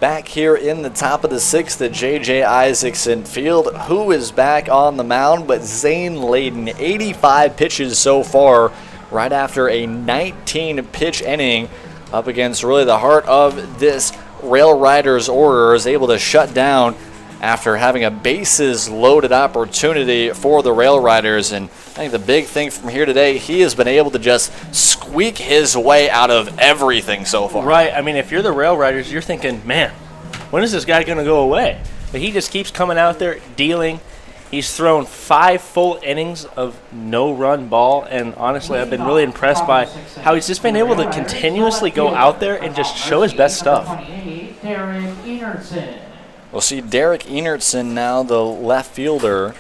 back here in the top of the 6th at JJ Isaacson Field. Who is back on the mound but Zane Layden? 85 pitches so far, right after a 19-pitch inning up against really the heart of this Rail Riders order. Is able to shut down after having a bases-loaded opportunity for the Rail Riders. And I think the big thing from here today, he has been able to just squeak his way out of everything so far. Right. I mean, if you're the Rail Riders, you're thinking, man, when is this guy going to go away? But he just keeps coming out there, dealing. He's thrown 5 full innings of no-run ball, and honestly, I've been really impressed by how he's just been able to continuously go out there and just show his best stuff. We'll see Derek Enertson now, the left fielder.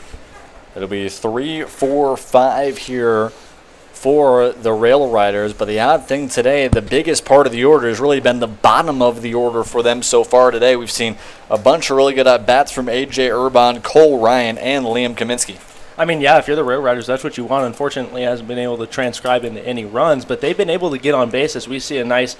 It'll be 3, 4, 5 here for the Rail Riders. But the odd thing today, the biggest part of the order has really been the bottom of the order for them so far today. We've seen a bunch of really good at-bats from A.J. Urban, Cole Ryan, and Liam Kaminsky. I mean, yeah, if you're the Rail Riders, that's what you want. Unfortunately, hasn't been able to transcribe into any runs, but they've been able to get on base as we see a nice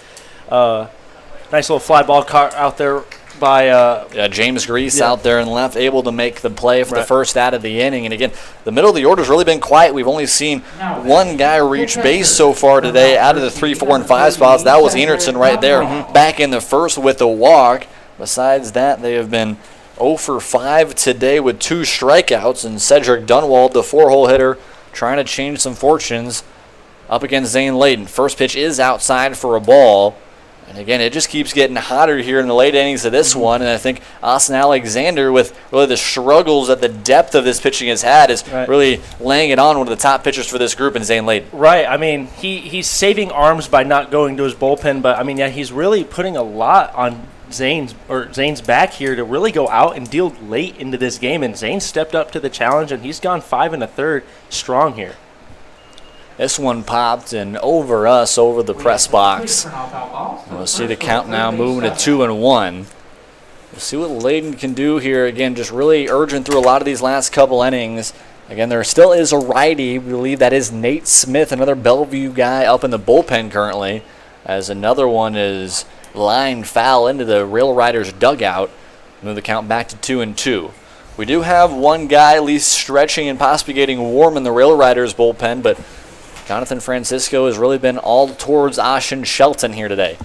little fly ball caught out there by James Grease out there and left, able to make the play for the first out of the inning. And again, the middle of the order's really been quiet. We've only seen one guy reach base so far today out of the 3, 4, and 5 spots. That was Enertson right there, back in the first with the walk. Besides that, they have been 0 for 5 today with 2 strikeouts. And Cedric Dunwald, the 4-hole hitter, trying to change some fortunes up against Zane Layden. First pitch is outside for a ball. And again, it just keeps getting hotter here in the late innings of this one. And I think Austin Alexander, with really the struggles that the depth of this pitching has had, is really laying it on one of the top pitchers for this group in Zane Layden. Right. I mean, he's saving arms by not going to his bullpen. But, I mean, yeah, he's really putting a lot on Zane's back here to really go out and deal late into this game. And Zane stepped up to the challenge, and he's gone 5 1/3 strong here. This one popped and over the press box. We'll see the count now moving to 2-1. We'll see what Layden can do here. Again, just really urging through a lot of these last couple innings. Again, there still is a righty. We believe that is Nate Smith, another Bellevue guy up in the bullpen currently, as another one is line foul into the Rail Riders dugout. Move the count back to 2-2. We do have one guy at least stretching and possibly getting warm in the Rail Riders bullpen, but Jonathan Francisco has really been all towards Ashen Shelton here today.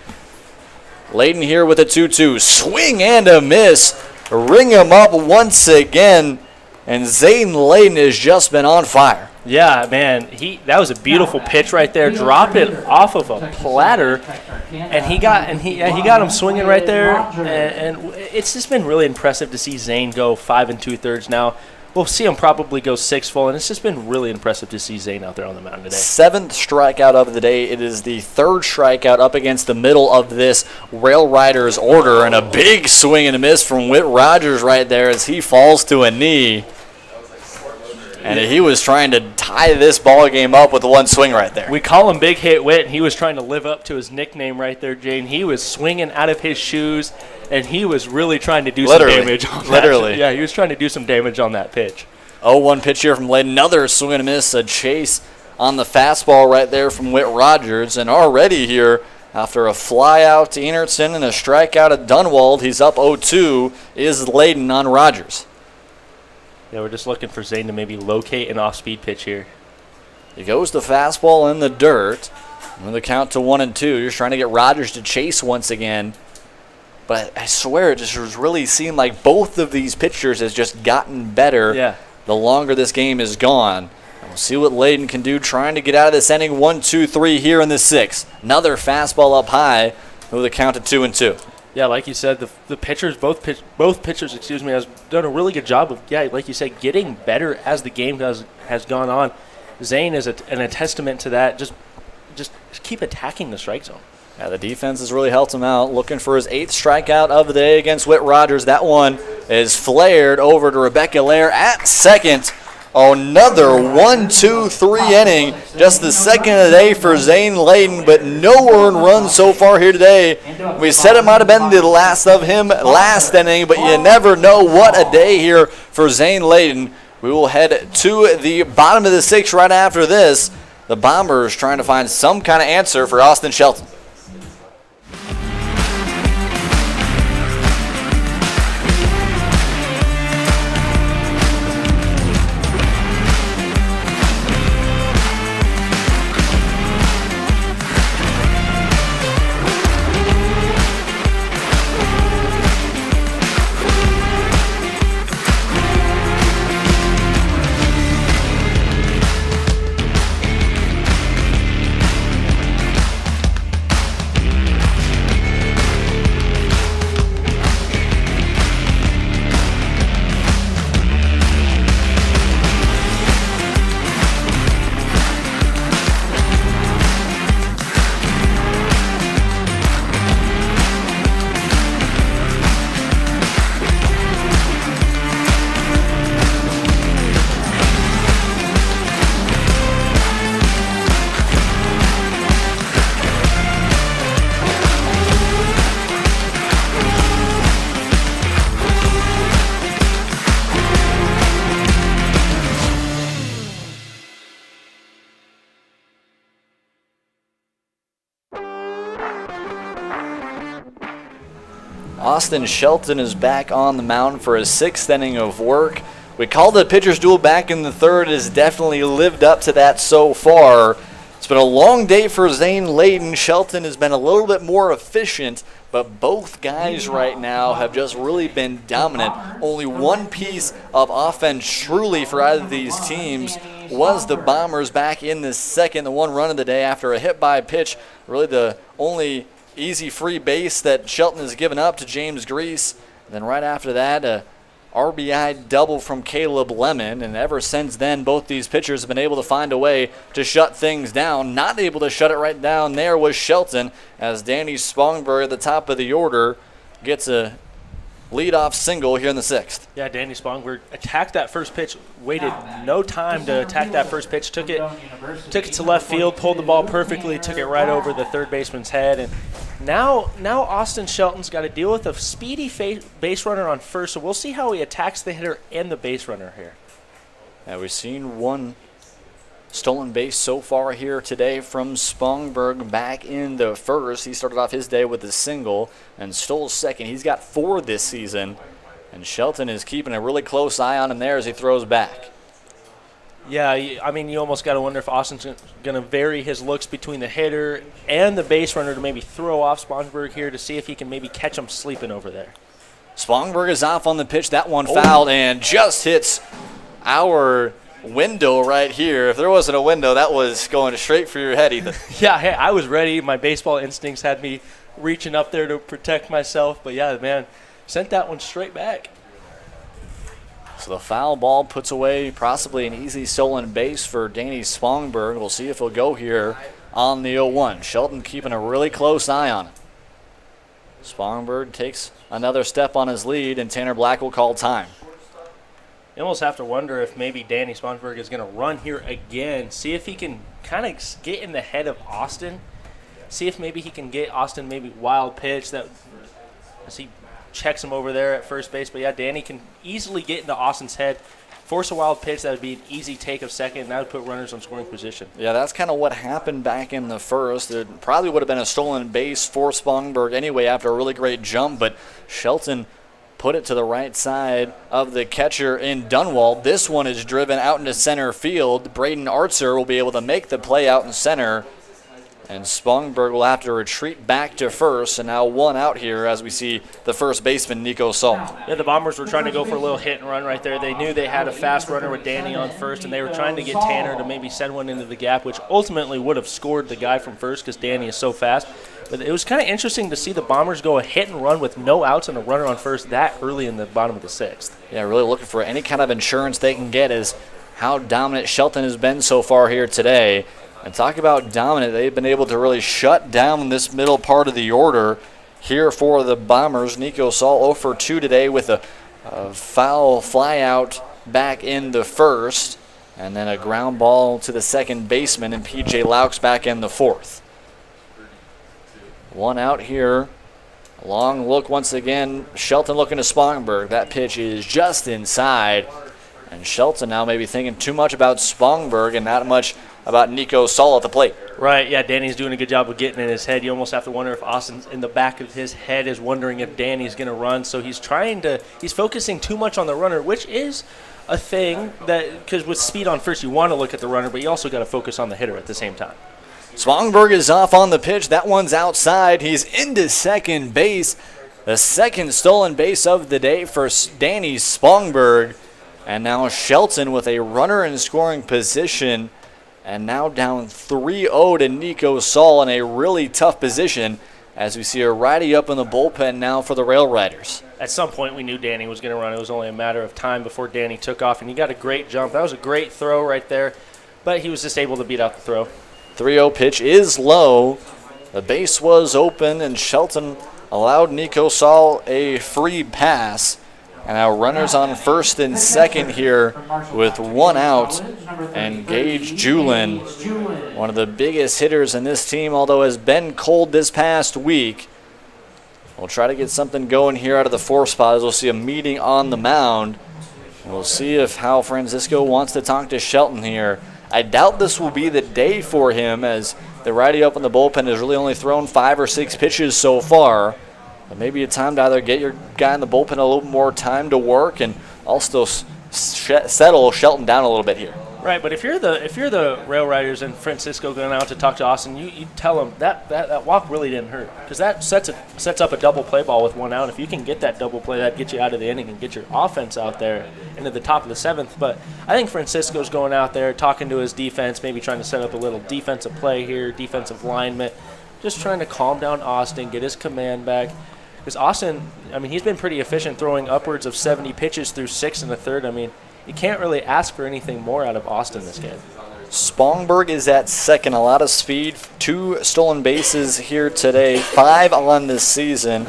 Layden here with a 2-2. Swing and a miss. Ring him up once again. And Zane Layden has just been on fire. Yeah, man. That was a beautiful pitch right there. Dropped it off of a platter. And he got him swinging right there. And it's just been really impressive to see Zane go 5 2/3 now. We'll see him probably go 6 full, and it's just been really impressive to see Zane out there on the mound today. 7th strikeout of the day. It is the 3rd strikeout up against the middle of this Rail Riders order, and a big swing and a miss from Whit Rogers right there as he falls to a knee. And he was trying to tie this ball game up with the one swing right there. We call him Big Hit Whit, and he was trying to live up to his nickname right there, Jane. He was swinging out of his shoes, and he was really trying to do some damage on that. Literally. Yeah, he was trying to do some damage on that pitch. 0-1 pitch here from Layden. Another swing and a miss, a chase on the fastball right there from Whit Rogers. And already here, after a fly out to Enertson and a strikeout at Dunwald, he's up 0-2, is Layden on Rogers. Yeah, we're just looking for Zane to maybe locate an off-speed pitch here. He goes the fastball in the dirt. With the count to 1-2. You're trying to get Rogers to chase once again. But I swear it just really seemed like both of these pitchers has just gotten better the longer this game is gone. And we'll see what Layden can do trying to get out of this inning. 1-2-3 here in the 6th. Another fastball up high with a count of 2-2. Yeah, like you said, the pitchers, both pitchers, has done a really good job of, like you said, getting better as the game has gone on. Zane is a testament to that. Just keep attacking the strike zone. Yeah, the defense has really helped him out. Looking for his 8th strikeout of the day against Whit Rogers. That one is flared over to Rebecca Lair at second. Another 1-2-3 inning. Just the second of the day for Zane Layden, but no earned runs so far here today. We said it might have been the last of him last inning, but you never know. What a day here for Zane Layden. We will head to the bottom of the 6th right after this. The Bombers trying to find some kind of answer for Austin Shelton. Austin Shelton is back on the mound for his 6th inning of work. We called the pitcher's duel back in the 3rd. It has definitely lived up to that so far. It's been a long day for Zane Layden. Shelton has been a little bit more efficient, but both guys right now have just really been dominant. Only one piece of offense truly for either of these teams was the Bombers back in the 2nd, the one run of the day after a hit by pitch. Really the only easy free base that Shelton has given up to James Grease. And then right after that, a RBI double from Caleb Lemon, and ever since then, both these pitchers have been able to find a way to shut things down. Not able to shut it right down there was Shelton, as Danny Spongberg at the top of the order gets a leadoff single here in the 6th. Yeah, Danny Spongberg attacked that first pitch, waited no time to attack that first pitch, took it to left field, pulled the ball perfectly, took it right over the third baseman's head, and now Austin Shelton's got to deal with a speedy base runner on first, so we'll see how he attacks the hitter and the base runner here. Yeah, we've seen one stolen base so far here today from Spongberg back in the 1st. He started off his day with a single and stole 2nd. He's got 4 this season, and Shelton is keeping a really close eye on him there as he throws back. Yeah, I mean, you almost got to wonder if Austin's going to vary his looks between the hitter and the base runner to maybe throw off Spongberg here to see if he can maybe catch him sleeping over there. Spongberg is off on the pitch. That one fouled and just hits our window right here. If there wasn't a window, that was going straight for your head, Ethan. Yeah, hey, I was ready. My baseball instincts had me reaching up there to protect myself. But, yeah, man, sent that one straight back. So the foul ball puts away possibly an easy stolen base for Danny Spongberg. We'll see if he'll go here on the 0-1. Shelton keeping a really close eye on it. Spongberg takes another step on his lead, and Tanner Black will call time. You almost have to wonder if maybe Danny Spongberg is going to run here again, see if he can kind of get in the head of Austin, see if maybe he can get Austin maybe wild pitch that as he checks him over there at first base. But, yeah, Danny can easily get into Austin's head, force a wild pitch. That would be an easy take of second, and that would put runners on scoring position. Yeah, that's kind of what happened back in the 1st. It probably would have been a stolen base for Spongberg anyway after a really great jump, but Shelton put it to the right side of the catcher in Dunwall. This one is driven out into center field. Braden Artzer will be able to make the play out in center, and Spongberg will have to retreat back to first, and now 1 out here as we see the first baseman, Nico Saul. Yeah, the Bombers were trying to go for a little hit and run right there. They knew they had a fast runner with Danny on first, and they were trying to get Tanner to maybe send one into the gap, which ultimately would have scored the guy from first because Danny is so fast. But it was kind of interesting to see the Bombers go a hit and run with no outs and a runner on first that early in the bottom of the 6th. Yeah, really looking for any kind of insurance they can get is how dominant Shelton has been so far here today. And talk about dominant, they've been able to really shut down this middle part of the order here for the Bombers. Nico Saul 0 for 2 today with a foul fly out back in the 1st, and then a ground ball to the second baseman, and P.J. Laux back in the 4th. 1 out here. Long look once again. Shelton looking to Spongberg. That pitch is just inside. And Shelton now maybe thinking too much about Spongberg and not much about Nico Saul at the plate. Right, yeah, Danny's doing a good job of getting in his head. You almost have to wonder if Austin's in the back of his head is wondering if Danny's going to run. So he's focusing too much on the runner, which is a thing that, because with speed on first, you want to look at the runner, but you also got to focus on the hitter at the same time. Spongberg is off on the pitch. That one's outside. He's into second base. The second stolen base of the day for Danny Spongberg. And now Shelton with a runner in scoring position. And now down 3-0 to Nico Saul in a really tough position as we see a righty up in the bullpen now for the Rail Riders. At some point we knew Danny was going to run. It was only a matter of time before Danny took off. And he got a great jump. That was a great throw right there. But he was just able to beat out the throw. 3-0 pitch is low. The base was open, and Shelton allowed Nico Saul a free pass. And now runners on first and second here with 1 out. And Gage Julin, one of the biggest hitters in this team, although has been cold this past week. We'll try to get something going here out of the 4 spot as we'll see a meeting on the mound. And we'll see if Hal Francisco wants to talk to Shelton here. I doubt this will be the day for him as the righty up in the bullpen has really only thrown 5 or 6 pitches so far. But maybe a time to either get your guy in the bullpen a little more time to work and also settle Shelton down a little bit here. Right, but if you're the Rail Riders and Francisco going out to talk to Austin, you tell them that walk really didn't hurt, because that sets up a double play ball with one out. If you can get that double play, that gets you out of the inning and get your offense out there into the top of the 7th. But I think Francisco's going out there talking to his defense, maybe trying to set up a little defensive play here, defensive alignment, just trying to calm down Austin, get his command back. Because Austin, I mean, he's been pretty efficient, throwing upwards of 70 pitches through 6 1/3. I mean, you can't really ask for anything more out of Austin this game. Spongberg is at second. A lot of speed. 2 stolen bases here today. 5 on this season.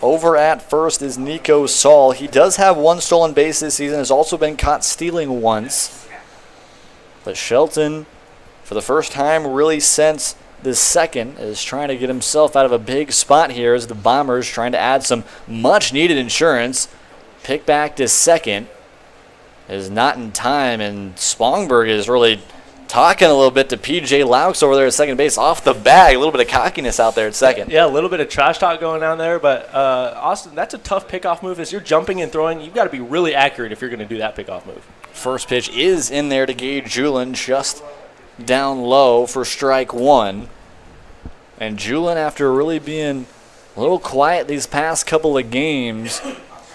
Over at first is Nico Saul. He does have 1 stolen base this season. Has also been caught stealing once. But Shelton, for the first time really since the second, is trying to get himself out of a big spot here as the Bombers trying to add some much-needed insurance. Pick back to second is not in time, and Spongberg is really talking a little bit to P.J. Laux over there at second base off the bag. A little bit of cockiness out there at second. Yeah, a little bit of trash talk going on there, but Austin, that's a tough pickoff move. As you're jumping and throwing, you've got to be really accurate if you're going to do that pickoff move. First pitch is in there to Gage Julin, just down low for strike 1. And Julin, after really being a little quiet these past couple of games,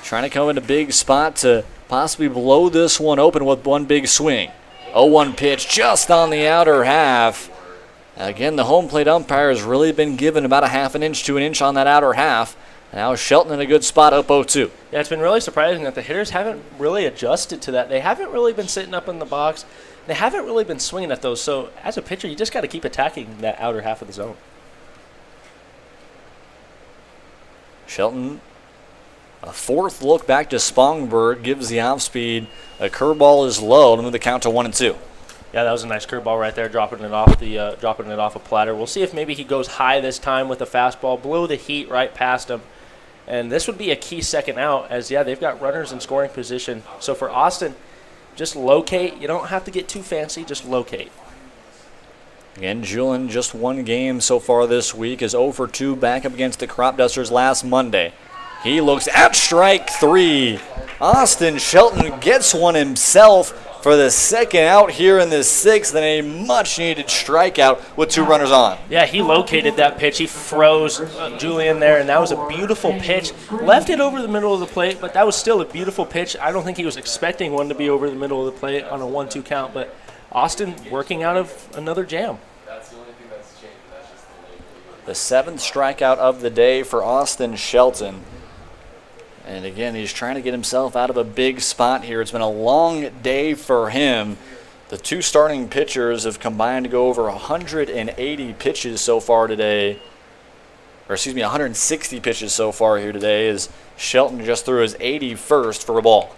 trying to come in a big spot to possibly blow this one open with one big swing. 0-1 pitch just on the outer half. Again, the home plate umpire has really been given about a half an inch to an inch on that outer half. Now Shelton in a good spot, up 0-2. Yeah, it's been really surprising that the hitters haven't really adjusted to that. They haven't really been sitting up in the box. They haven't really been swinging at those. So as a pitcher, you just got to keep attacking that outer half of the zone. Shelton, a 4th look back to Spongberg, gives the off speed. A curveball is low to move the count to 1-2. Yeah, that was a nice curveball right there, dropping it off a platter. We'll see if maybe he goes high this time with the fastball, blow the heat right past him. And this would be a key second out, as, yeah, they've got runners in scoring position. So for Austin, just locate. You don't have to get too fancy, just locate. Again, Julin, just 1 game so far this week, is 0-2 back up against the Crop Dusters last Monday. He looks at strike 3. Austin Shelton gets one himself for the second out here in the 6th, and a much-needed strikeout with 2 runners on. Yeah, he located that pitch. He froze Julian there, and that was a beautiful pitch. Left it over the middle of the plate, but that was still a beautiful pitch. I don't think he was expecting one to be over the middle of the plate on a 1-2 count, but Austin working out of another jam. The 7th strikeout of the day for Austin Shelton. And again, he's trying to get himself out of a big spot here. It's been a long day for him. The 2 starting pitchers have combined to go over 180 pitches so far today. Or excuse me, 160 pitches so far here today, as Shelton just threw his 81st for a ball.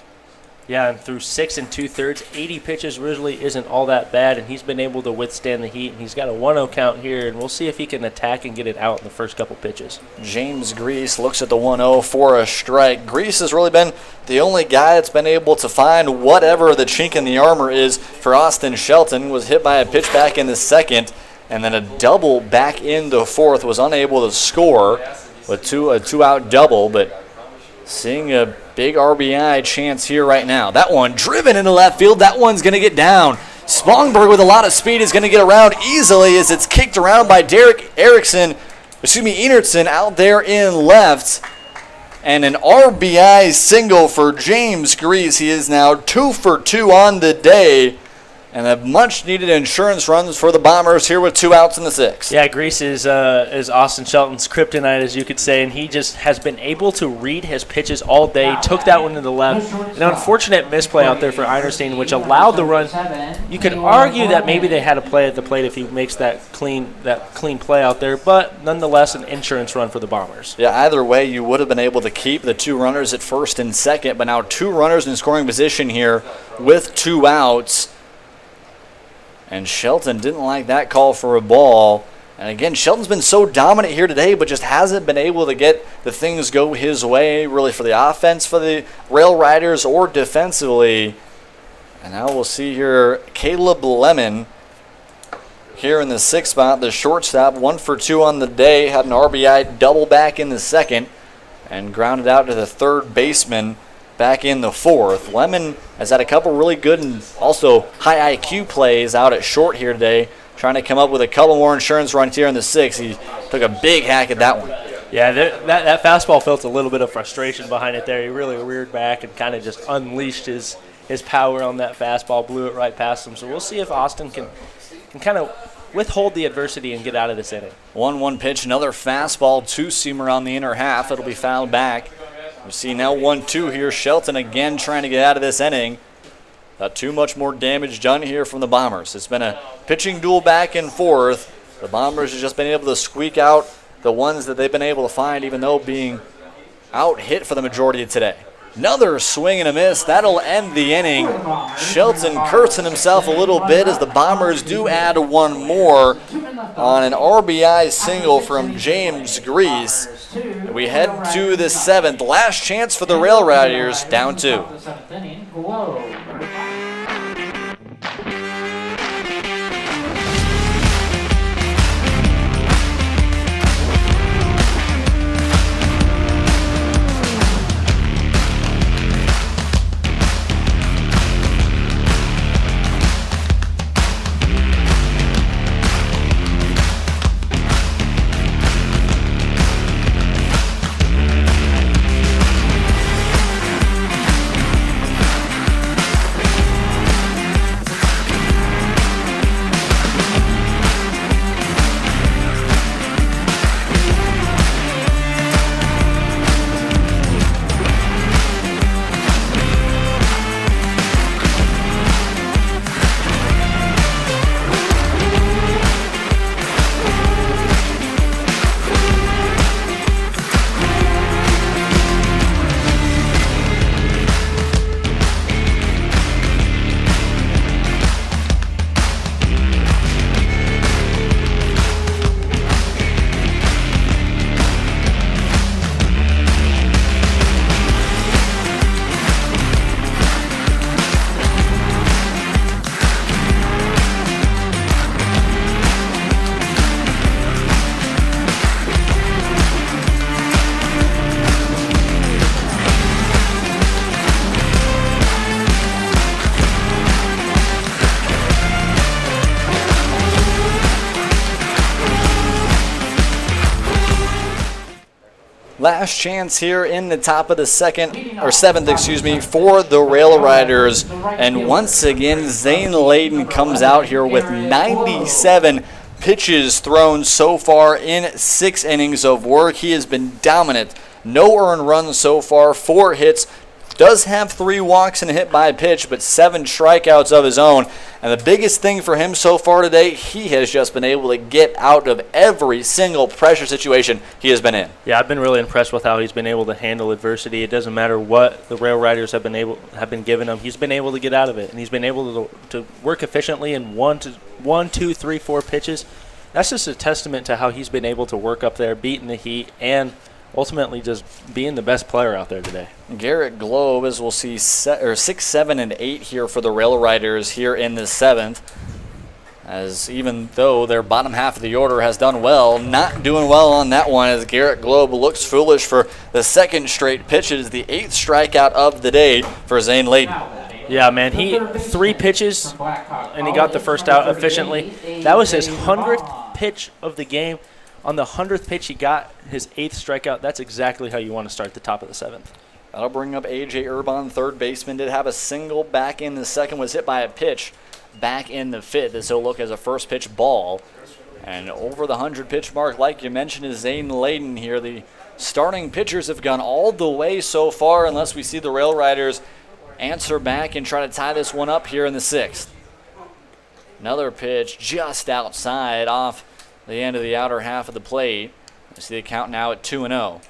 Yeah, and through 6 2/3, 80 pitches really isn't all that bad, and he's been able to withstand the heat, and he's got a 1-0 count here, and we'll see if he can attack and get it out in the first couple pitches. James Grease looks at the 1-0 for a strike. Grease has really been the only guy that's been able to find whatever the chink in the armor is for Austin Shelton. Was hit by a pitch back in the 2nd, and then a double back in the 4th. Was unable to score with a 2-out double, but seeing a big RBI chance here right now. That one driven into left field. That one's going to get down. Spongberg with a lot of speed is going to get around easily as it's kicked around by Enertson out there in left. And an RBI single for James Grease. He is now 2 for 2 on the day. And a much-needed insurance runs for the Bombers here with 2 outs in the 6th. Yeah, Grease is Austin Shelton's kryptonite, as you could say, and he just has been able to read his pitches all day. Took that one to the left. An unfortunate misplay out there for Einerstein, which allowed the run. You could argue that maybe they had a play at the plate if he makes that clean play out there, but nonetheless, an insurance run for the Bombers. Yeah, either way, you would have been able to keep the 2 runners at first and second, but now 2 runners in scoring position here with 2 outs. And Shelton didn't like that call for a ball. And again, Shelton's been so dominant here today, but just hasn't been able to get the things go his way, really, for the offense, for the Rail Riders, or defensively. And now we'll see here Caleb Lemon here in the 6th spot, the shortstop, 1 for 2 on the day, had an RBI double back in the 2nd. and grounded out to the third baseman back in the fourth. Lemon has had a couple really good and also high IQ plays out at short here today, trying to come up with a couple more insurance runs here in the sixth. He took a big hack at that one. Yeah, that fastball felt a little bit of frustration behind it there. He really reared back and kind of just unleashed his power on that fastball, blew it right past him. So we'll see if Austin can kind of withhold the adversity and get out of this inning. 1-1 pitch, another fastball to Seymour on the inner half. It'll be fouled back. We see now 1-2 here. Shelton again trying to get out of this inning. Not too much more damage done here from the Bombers. It's been a pitching duel back and forth. The Bombers have just been able to squeak out the ones that they've been able to find, even though being out hit for the majority of today. Another swing and a miss. That'll end the inning. Shelton cursing himself a little bit as the Bombers do add one more on an RBI single from James Grease. We head to the seventh. Last chance for the Rail Riders, down 2. Last chance here in the top of the seventh, for the Rail Riders. And once again, Zane Layden comes out here with 97 pitches thrown so far in 6 innings of work. He has been dominant. No earned runs so far, 4 hits. Does have 3 walks and a hit by pitch, but 7 strikeouts of his own. And the biggest thing for him so far today, he has just been able to get out of every single pressure situation he has been in. Yeah, I've been really impressed with how he's been able to handle adversity. It doesn't matter what the Rail Riders have been giving him. He's been able to get out of it, and he's been able to work efficiently in 1, 2, 3, 4 pitches. That's just a testament to how he's been able to work up there, beating the heat, and ultimately just being the best player out there today. Garrett Globe, as we'll see 6, 7, and 8 here for the Rail Riders here in the 7th. As even though their bottom half of the order has done well, not doing well on that one as Garrett Globe looks foolish for the 2nd straight pitch. It is the 8th strikeout of the day for Zane Layden. Yeah, man, he 3 pitches and he got the first out efficiently. That was his 100th pitch of the game. On the 100th pitch, he got his 8th strikeout. That's exactly how you want to start the top of the 7th. That'll bring up A.J. Urban, third baseman. Did have a single back in the 2nd, was hit by a pitch back in the 5th. This will look as a first pitch ball. And over the 100-pitch mark, like you mentioned, is Zane Layden here. The starting pitchers have gone all the way so far, unless we see the Rail Riders answer back and try to tie this one up here in the 6th. Another pitch just outside off the end of the outer half of the plate. You see the count now at 2-0.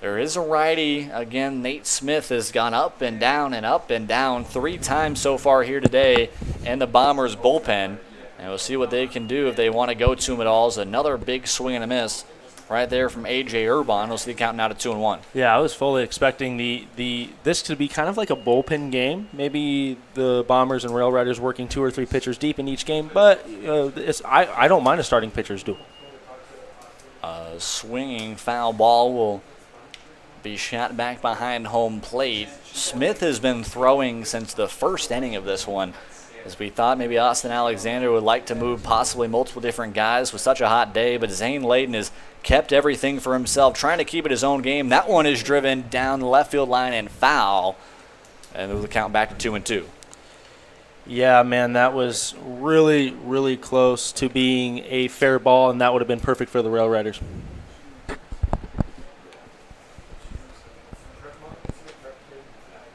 There is a righty. Again, Nate Smith has gone up and down 3 times so far here today in the Bombers bullpen. And we'll see what they can do if they want to go to him at all. It's another big swing and a miss right there from A.J. Urban. We'll see the count now to 2-1. Yeah, I was fully expecting this to be kind of like a bullpen game. Maybe the Bombers and Rail Riders working 2 or 3 pitchers deep in each game, but I don't mind a starting pitcher's duel. A swinging foul ball will be shot back behind home plate. Smith has been throwing since the first inning of this one, as we thought maybe Austin Alexander would like to move possibly multiple different guys with such a hot day, but Zane Layden has kept everything for himself, trying to keep it his own game. That one is driven down the left field line and foul, and move the count back to 2-2. Yeah, man, that was really, really close to being a fair ball, and that would have been perfect for the Rail Riders.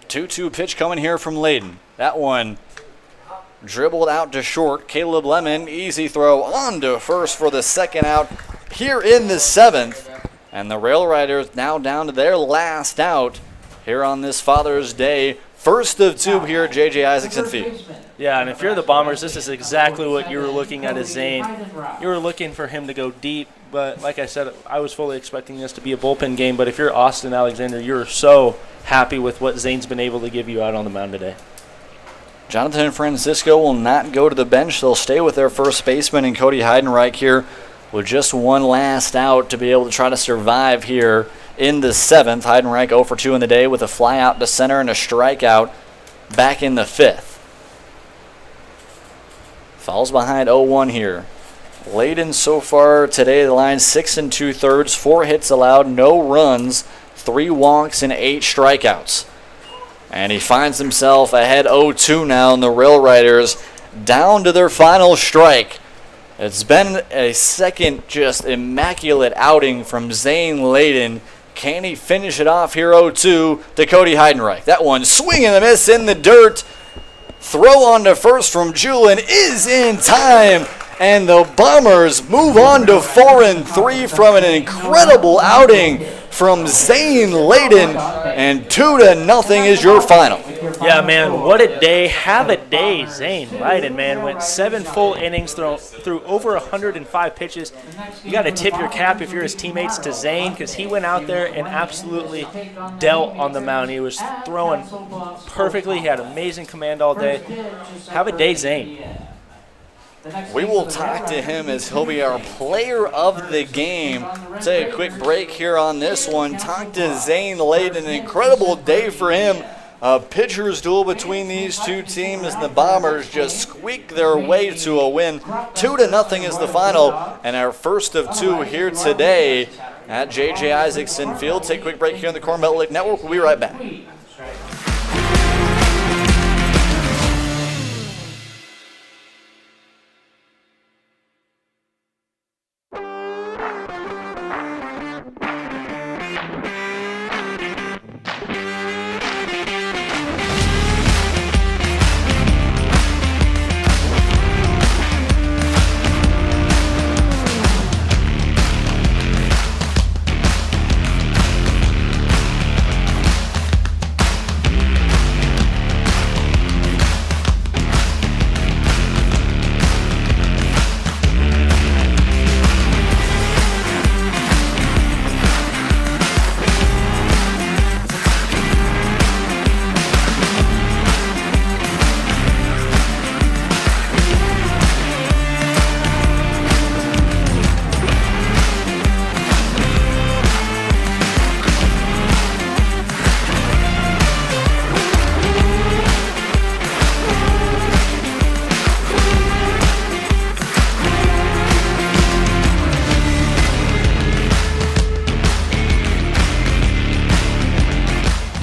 Two-two pitch coming here from Layden. That one dribbled out to short. Caleb Lemon, easy throw on to first for the second out here in the seventh. And the Rail Riders now down to their last out here on this Father's Day. First of two here at JJ Isaacson Field. Yeah, and if you're the Bombers, this is exactly what you were looking at as Zane. You were looking for him to go deep, but like I said, I was fully expecting this to be a bullpen game. But if you're Austin Alexander, you're so happy with what Zane's been able to give you out on the mound today. Jonathan Francisco will not go to the bench. They'll stay with their first baseman and Cody Heidenreich here with just one last out to be able to try to survive here in the seventh. Heidenreich 0 for 2 in the day with a fly out to center and a strikeout back in the fifth. Falls behind 0-1 here. Layden so far today, the line 6 2/3, 4 hits allowed, no runs, 3 walks, and 8 strikeouts. And he finds himself ahead 0-2 now, and the Rail Riders down to their final strike. It's been a second just immaculate outing from Zane Layden. Can he finish it off here 0-2 to Cody Heidenreich? That one swing and a miss in the dirt. Throw on to first from Julin is in time. And the Bombers move on to 4-3 from an incredible outing from Zane Layden. And 2-0 is your final. Yeah, man, what a day. Have a day, Zane Layden, man. Went 7 full innings, threw over 105 pitches. You got to tip your cap if you're his teammates to Zane, because he went out there and absolutely dealt on the mound. He was throwing perfectly. He had amazing command all day. Have a day, Zane. We will talk to him as he'll be our player of the game. Take a quick break here on this one. Talk to Zane Layden. An incredible day for him. A pitcher's duel between these two teams as the Bombers just squeak their way to a win. 2-0 is the final, and our first of two here today at JJ Isaacson Field. Take a quick break here on the Corn Belt League Network. We'll be right back.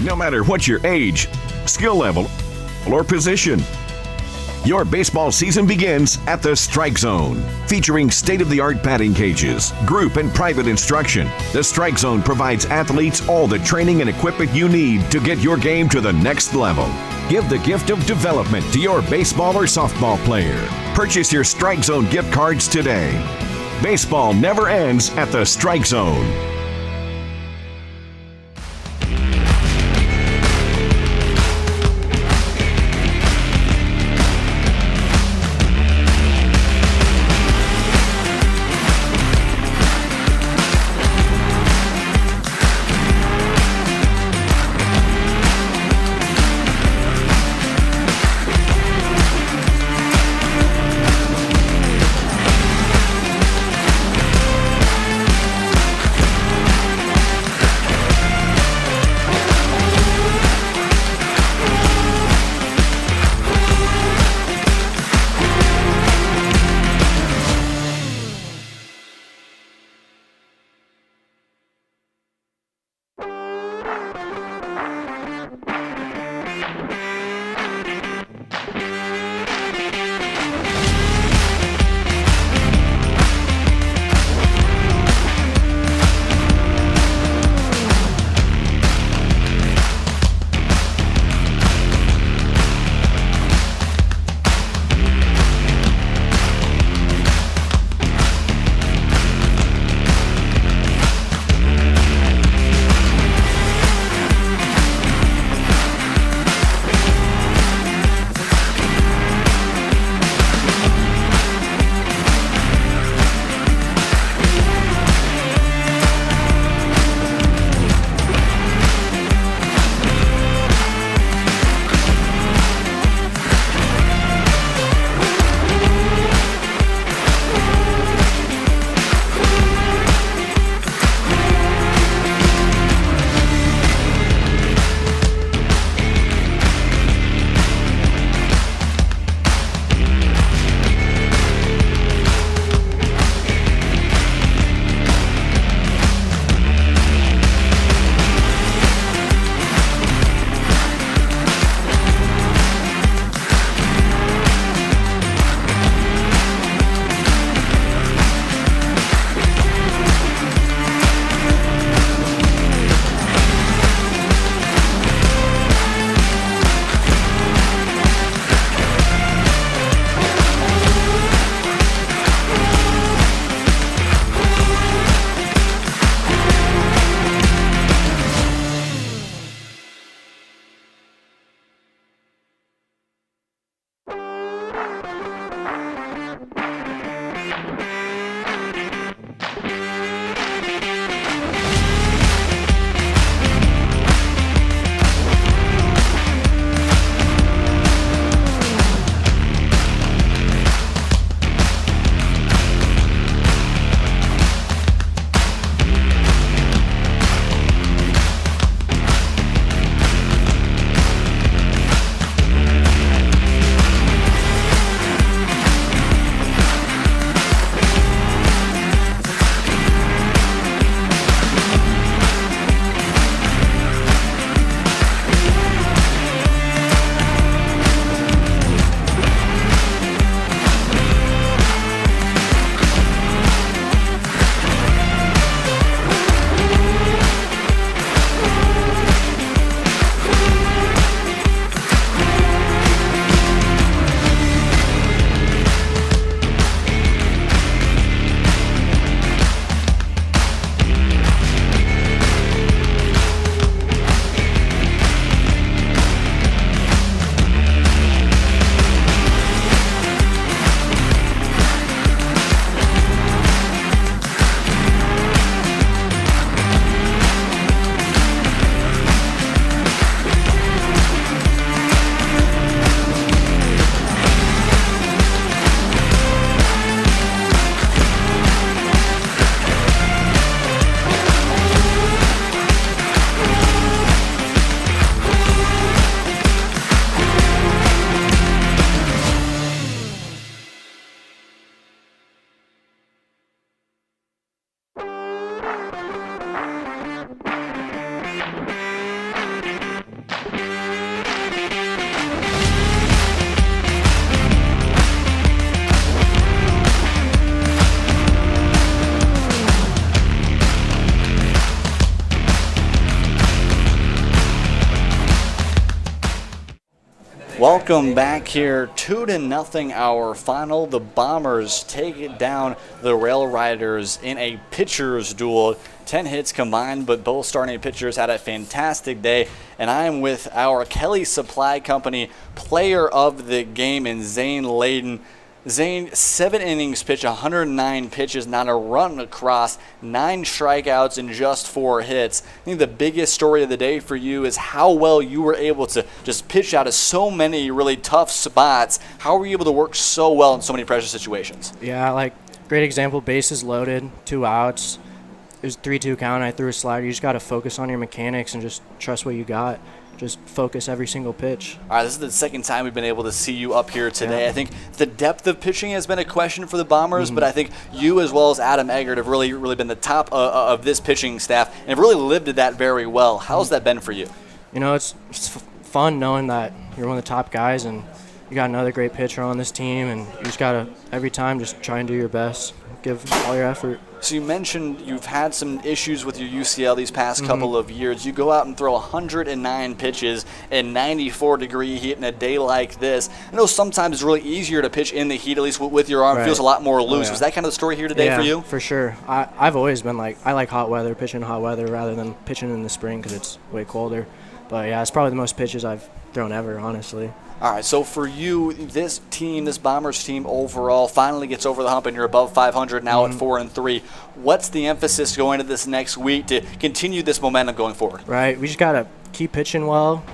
No matter what your age, skill level, or position, your baseball season begins at the Strike Zone. Featuring state-of-the-art batting cages, group and private instruction, the Strike Zone provides athletes all the training and equipment you need to get your game to the next level. Give the gift of development to your baseball or softball player. Purchase your Strike Zone gift cards today. Baseball never ends at the Strike Zone. Welcome back here, 2-0 our final. The Bombers take it down the Rail Riders in a pitcher's duel. 10 hits combined, but both starting pitchers had a fantastic day. And I am with our Kelly Supply Company player of the game in Zane Layden. Zane, 7 innings pitched, 109 pitches, not a run across, 9 strikeouts, and just 4 hits. I think the biggest story of the day for you is how well you were able to just pitch out of so many really tough spots. How were you able to work so well in so many pressure situations? Yeah, great example, bases loaded, 2 outs. It was 3-2 count. I threw a slider. You just got to focus on your mechanics and just trust what you got. Just focus every single pitch. All right, this is the second time we've been able to see you up here today. Yeah. I think the depth of pitching has been a question for the Bombers, but I think you as well as Adam Eggert have really been the top of this pitching staff and have really lived to that very well. How's that been for you? You know, it's fun knowing that you're one of the top guys and you got another great pitcher on this team, and you just got to, every time, just try and do your best. Give all your effort. So you mentioned you've had some issues with your UCL these past couple of years. You go out and throw 109 pitches in 94-degree heat in a day like this. I know sometimes it's really easier to pitch in the heat, at least with your arm. It feels a lot more loose. Was that kind of the story here today for you? Yeah, for sure. I've always been I like hot weather, pitching in hot weather rather than pitching in the spring because it's way colder. But, yeah, it's probably the most pitches I've thrown ever, honestly. All right, so for you, this Bombers team overall finally gets over the hump and you're above 500 now at 4-3. What's the emphasis going into this next week to continue this momentum going forward? Right, we just got to keep pitching well,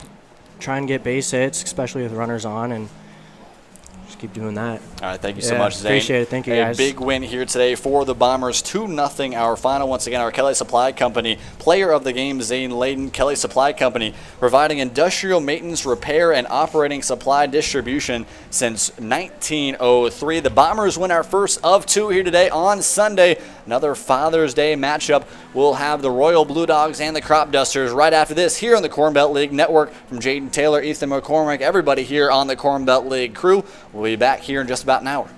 try and get base hits, especially with runners on, and just keep doing that. All right, thank you so much, Zane. Appreciate it. Thank you, guys. A big win here today for the Bombers, 2-0 our final. Once again, our Kelly Supply Company player of the game, Zane Layden. Kelly Supply Company providing industrial maintenance, repair, and operating supply distribution since 1903. The Bombers win our first of 2 here today on Sunday. Another Father's Day matchup. We'll have the Royal Blue Dogs and the Crop Dusters right after this here on the Corn Belt League Network. From Jaden Taylor, Ethan McCormick, everybody here on the Corn Belt League crew. We'll be back here in just about an hour.